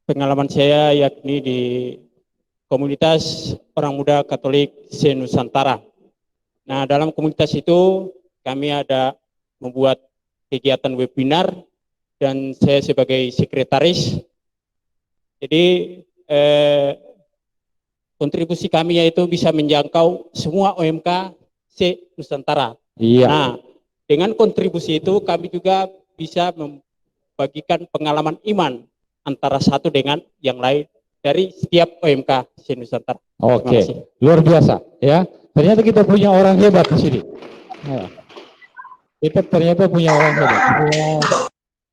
pengalaman saya yakni di komunitas orang muda Katolik se-Nusantara. Nah, dalam komunitas itu kami ada membuat kegiatan webinar dan saya sebagai sekretaris. Jadi kontribusi kami yaitu bisa menjangkau semua OMK se-Nusantara. Iya. Nah, dengan kontribusi itu kami juga bisa membagikan pengalaman iman antara satu dengan yang lain dari setiap OMK se-Nusantara. Oke, luar biasa ya. Ternyata kita punya orang hebat di sini. Ya. Kita ternyata punya orang hebat. Ya.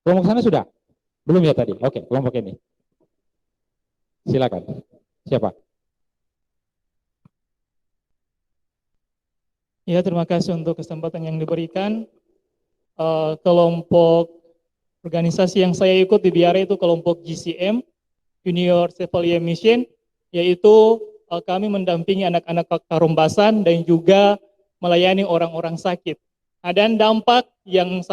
Kelompok sana sudah? Belum ya tadi? Oke, kelompok ini. Silakan. Siapa? Ya, terima kasih untuk kesempatan yang diberikan. Kelompok organisasi yang saya ikut di Biara itu kelompok GCM, Junior Chevalier Mission, yaitu kami mendampingi anak-anak Karumbasan dan juga melayani orang-orang sakit. Dan dampak yang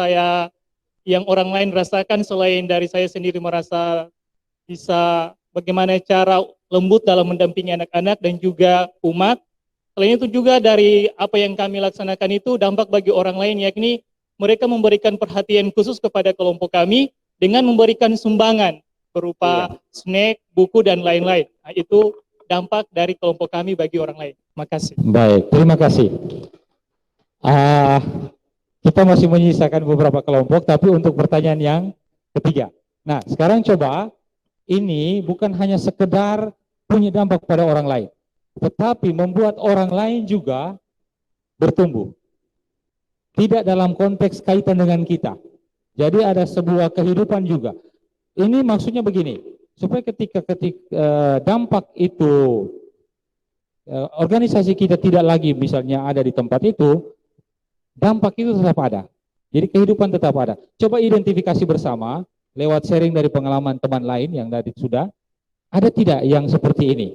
orang lain rasakan selain dari saya sendiri merasa bisa bagaimana cara lembut dalam mendampingi anak-anak dan juga umat. Selain itu juga dari apa yang kami laksanakan itu dampak bagi orang lain, yakni mereka memberikan perhatian khusus kepada kelompok kami dengan memberikan sumbangan berupa snack, buku, dan lain-lain. Nah, itu dampak dari kelompok kami bagi orang lain. Terima kasih. Baik, terima kasih. Kita masih menyisakan beberapa kelompok, tapi untuk pertanyaan yang ketiga. Nah, sekarang coba, ini bukan hanya sekedar punya dampak pada orang lain, tetapi membuat orang lain juga bertumbuh. Tidak dalam konteks kaitan dengan kita. Jadi ada sebuah kehidupan juga. Ini maksudnya begini, supaya ketika dampak itu, organisasi kita tidak lagi misalnya ada di tempat itu, dampak itu tetap ada. Jadi kehidupan tetap ada. Coba identifikasi bersama, lewat sharing dari pengalaman teman lain yang tadi sudah, ada tidak yang seperti ini?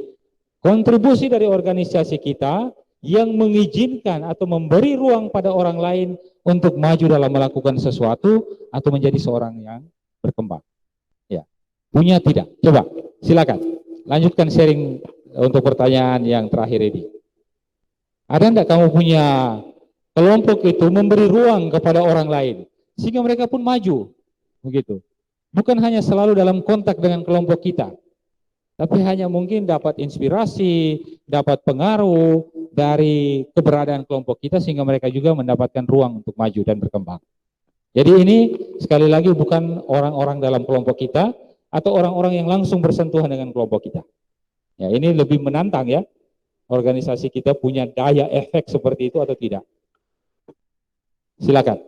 Kontribusi dari organisasi kita yang mengizinkan atau memberi ruang pada orang lain untuk maju dalam melakukan sesuatu atau menjadi seorang yang berkembang. Ya, punya tidak? Coba, silakan. Lanjutkan sharing untuk pertanyaan yang terakhir ini. Ada enggak kamu punya kelompok itu memberi ruang kepada orang lain sehingga mereka pun maju, begitu? Bukan hanya selalu dalam kontak dengan kelompok kita, tapi hanya mungkin dapat inspirasi, dapat pengaruh dari keberadaan kelompok kita sehingga mereka juga mendapatkan ruang untuk maju dan berkembang. Jadi ini sekali lagi bukan orang-orang dalam kelompok kita atau orang-orang yang langsung bersentuhan dengan kelompok kita. Ya, ini lebih menantang ya. Organisasi kita punya daya efek seperti itu atau tidak? Silakan.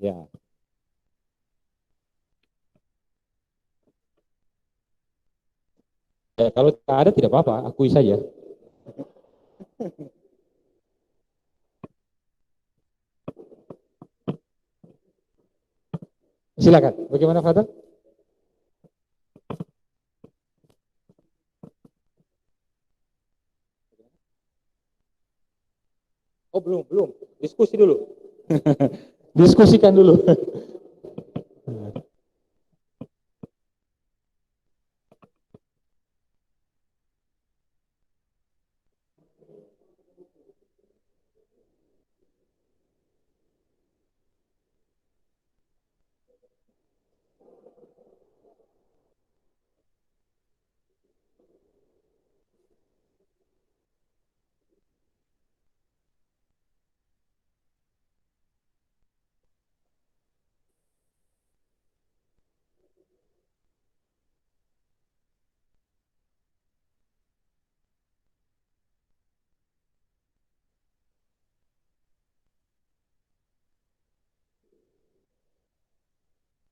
Ya. Kalau tidak ada tidak apa-apa, akui saja. Silakan. Bagaimana, Father? Oh, belum. Diskusi dulu. Diskusikan dulu.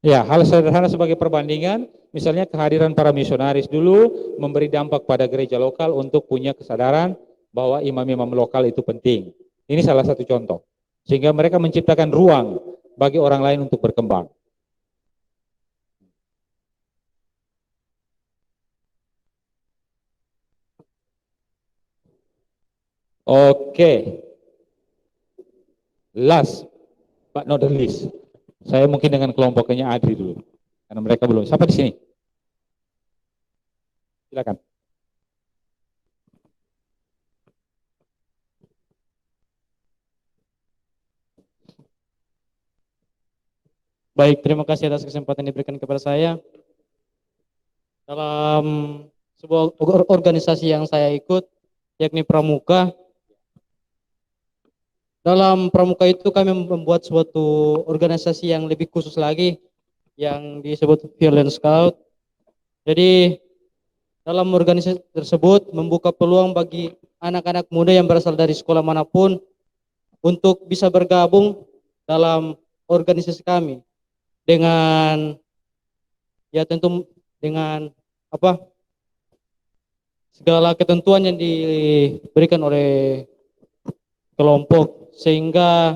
Ya, hal sederhana sebagai perbandingan, misalnya kehadiran para misionaris dulu memberi dampak pada gereja lokal untuk punya kesadaran bahwa imam-imam lokal itu penting. Ini salah satu contoh. Sehingga mereka menciptakan ruang bagi orang lain untuk berkembang. Oke. Last but not the least. Saya mungkin dengan kelompoknya Adri dulu. Karena mereka belum. Siapa di sini? Silakan. Baik, terima kasih atas kesempatan yang diberikan kepada saya. Dalam sebuah organisasi yang saya ikut, yakni Pramuka. Dalam Pramuka itu kami membuat suatu organisasi yang lebih khusus lagi, yang disebut Violent Scout. Jadi dalam organisasi tersebut membuka peluang bagi anak-anak muda yang berasal dari sekolah manapun untuk bisa bergabung dalam organisasi kami dengan ya tentu dengan apa segala ketentuan yang diberikan oleh kelompok, sehingga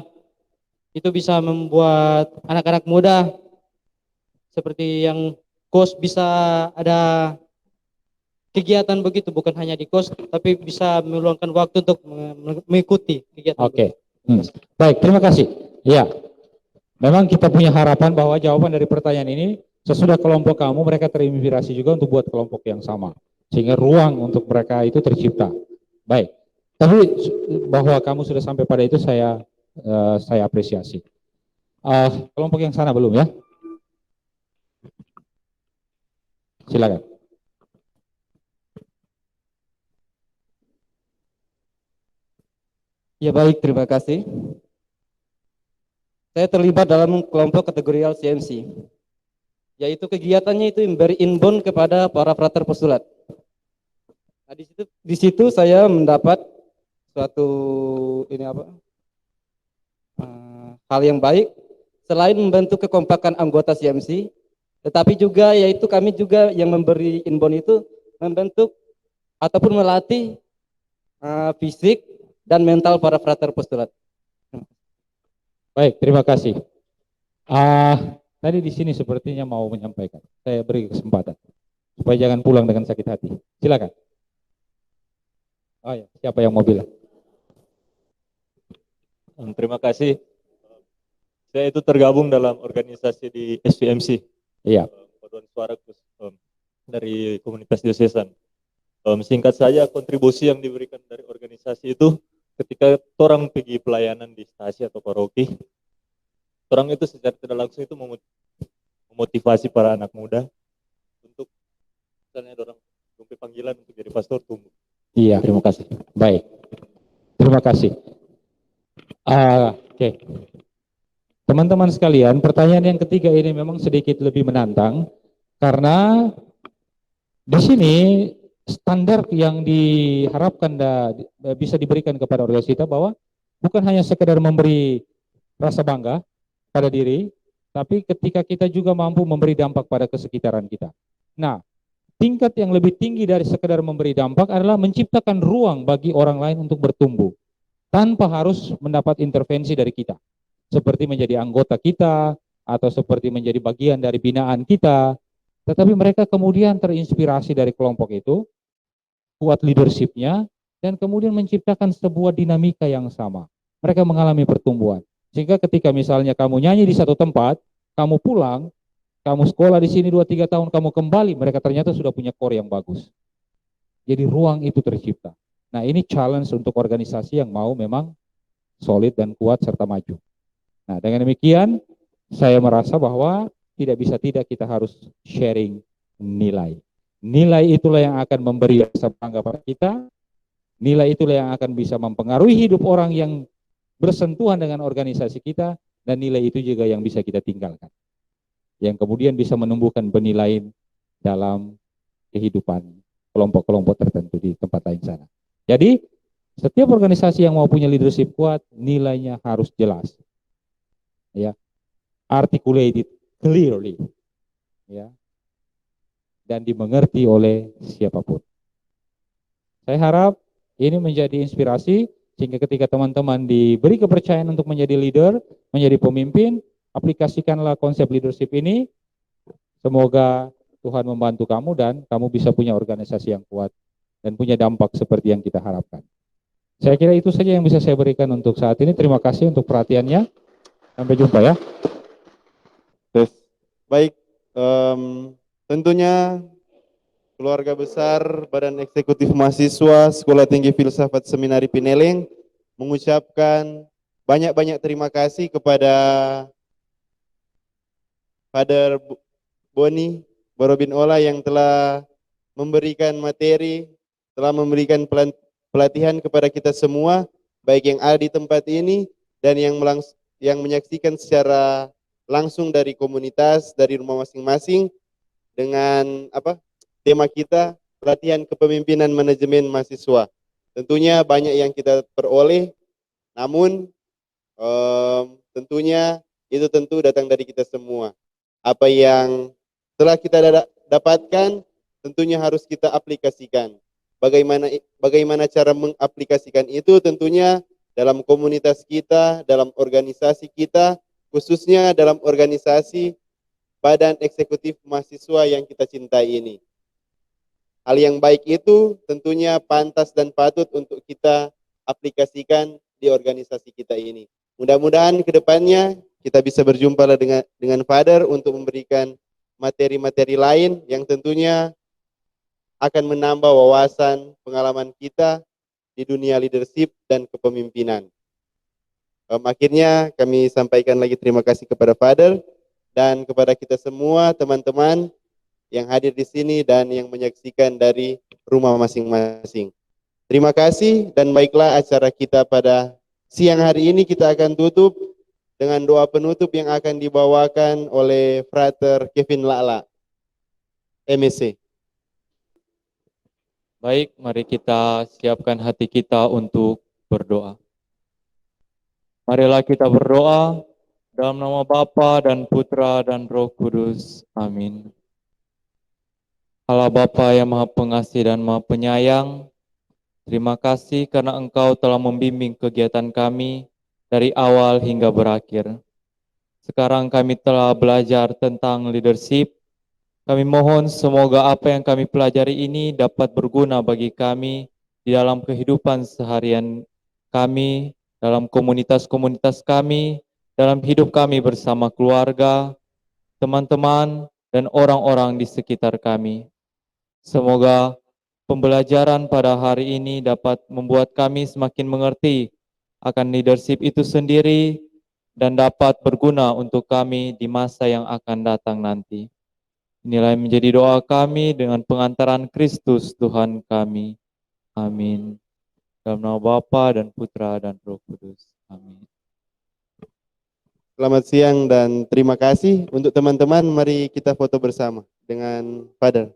itu bisa membuat anak-anak muda seperti yang kos bisa ada kegiatan begitu, bukan hanya di kos tapi bisa meluangkan waktu untuk mengikuti kegiatan. Oke. Baik, terima kasih. Ya, memang kita punya harapan bahwa jawaban dari pertanyaan ini sesudah kelompok kamu mereka terinspirasi juga untuk buat kelompok yang sama, sehingga ruang untuk mereka itu tercipta. Baik, tapi bahwa kamu sudah sampai pada itu saya apresiasi. Kelompok yang sana belum ya? Silakan. Ya baik, terima kasih. Saya terlibat dalam kelompok kategorial CMC, yaitu kegiatannya itu memberi inbound kepada para frater postulat. Nah, di situ saya mendapat suatu hal yang baik, selain membantu kekompakan anggota CMC, tetapi juga yaitu kami juga yang memberi inbound itu membentuk ataupun melatih fisik dan mental para frater postulat. Baik, terima kasih. Tadi di sini sepertinya mau menyampaikan. Saya beri kesempatan supaya jangan pulang dengan sakit hati. Silakan. Oh ya, siapa yang mau bilang? Terima kasih. Saya itu tergabung dalam organisasi di SVMC. Iya. Paduan Suara dari komunitas diocesan. Singkat saja, kontribusi yang diberikan dari organisasi itu ketika orang pergi pelayanan di stasi atau paroki, orang itu secara tidak langsung itu memotivasi para anak muda untuk misalnya orang sampai panggilan untuk jadi pastor tumbuh. Iya, terima kasih. Baik, terima kasih. Oke. Teman-teman sekalian, pertanyaan yang ketiga ini memang sedikit lebih menantang karena di sini standar yang diharapkan bisa diberikan kepada organisasi kita bahwa bukan hanya sekedar memberi rasa bangga pada diri, tapi ketika kita juga mampu memberi dampak pada kesekitaran kita. Nah, tingkat yang lebih tinggi dari sekedar memberi dampak adalah menciptakan ruang bagi orang lain untuk bertumbuh tanpa harus mendapat intervensi dari kita, seperti menjadi anggota kita atau seperti menjadi bagian dari binaan kita, tetapi mereka kemudian terinspirasi dari kelompok itu, kuat leadership-nya, dan kemudian menciptakan sebuah dinamika yang sama. Mereka mengalami pertumbuhan. Sehingga ketika misalnya kamu nyanyi di satu tempat, kamu pulang, kamu sekolah di sini 2-3 tahun, kamu kembali, mereka ternyata sudah punya core yang bagus. Jadi ruang itu tercipta. Nah, ini challenge untuk organisasi yang mau memang solid dan kuat serta maju. Nah, dengan demikian, saya merasa bahwa tidak bisa tidak kita harus sharing nilai. Nilai itulah yang akan memberi rasa bangga pada kita. Nilai itulah yang akan bisa mempengaruhi hidup orang yang bersentuhan dengan organisasi kita, dan nilai itu juga yang bisa kita tinggalkan. Yang kemudian bisa menumbuhkan benih lain dalam kehidupan kelompok-kelompok tertentu di tempat lain sana. Jadi, setiap organisasi yang mau punya leadership kuat, nilainya harus jelas. Ya. Articulated clearly. Ya. Dan dimengerti oleh siapapun. Saya harap ini menjadi inspirasi sehingga ketika teman-teman diberi kepercayaan untuk menjadi leader, menjadi pemimpin, aplikasikanlah konsep leadership ini. Semoga Tuhan membantu kamu dan kamu bisa punya organisasi yang kuat dan punya dampak seperti yang kita harapkan. Saya kira itu saja yang bisa saya berikan untuk saat ini. Terima kasih untuk perhatiannya. Sampai jumpa ya. Baik, tentunya keluarga besar Badan Eksekutif Mahasiswa Sekolah Tinggi Filsafat Seminari Pineleng mengucapkan banyak-banyak terima kasih kepada Father Boni Borobin Olah yang telah memberikan materi, telah memberikan pelatihan kepada kita semua, baik yang ada di tempat ini dan yang menyaksikan secara langsung dari komunitas, dari rumah masing-masing, dengan tema kita pelatihan kepemimpinan manajemen mahasiswa. Tentunya banyak yang kita peroleh, namun tentunya itu tentu datang dari kita semua. Apa yang telah kita dapatkan tentunya harus kita aplikasikan. Bagaimana cara mengaplikasikan itu tentunya dalam komunitas kita, dalam organisasi kita, khususnya dalam organisasi Badan Eksekutif Mahasiswa yang kita cintai ini. Hal yang baik itu tentunya pantas dan patut untuk kita aplikasikan di organisasi kita ini. Mudah-mudahan ke depannya kita bisa berjumpa dengan Father untuk memberikan materi-materi lain yang tentunya akan menambah wawasan pengalaman kita di dunia leadership dan kepemimpinan. Akhirnya kami sampaikan lagi terima kasih kepada Father dan kepada kita semua teman-teman yang hadir di sini dan yang menyaksikan dari rumah masing-masing. Terima kasih dan baiklah acara kita pada siang hari ini kita akan tutup dengan doa penutup yang akan dibawakan oleh Frater Kevin Lala, MSc. Baik, mari kita siapkan hati kita untuk berdoa. Marilah kita berdoa dalam nama Bapa dan Putra dan Roh Kudus. Amin. Allah Bapa yang Maha Pengasih dan Maha Penyayang, terima kasih karena Engkau telah membimbing kegiatan kami dari awal hingga berakhir. Sekarang kami telah belajar tentang leadership. Kami mohon semoga apa yang kami pelajari ini dapat berguna bagi kami di dalam kehidupan seharian kami, dalam komunitas-komunitas kami, dalam hidup kami bersama keluarga, teman-teman, dan orang-orang di sekitar kami. Semoga pembelajaran pada hari ini dapat membuat kami semakin mengerti akan leadership itu sendiri dan dapat berguna untuk kami di masa yang akan datang nanti. Inilah yang menjadi doa kami dengan pengantaran Kristus Tuhan kami. Amin. Dalam nama Bapa dan Putra dan Roh Kudus. Amin. Selamat siang dan terima kasih untuk teman-teman. Mari kita foto bersama dengan Father.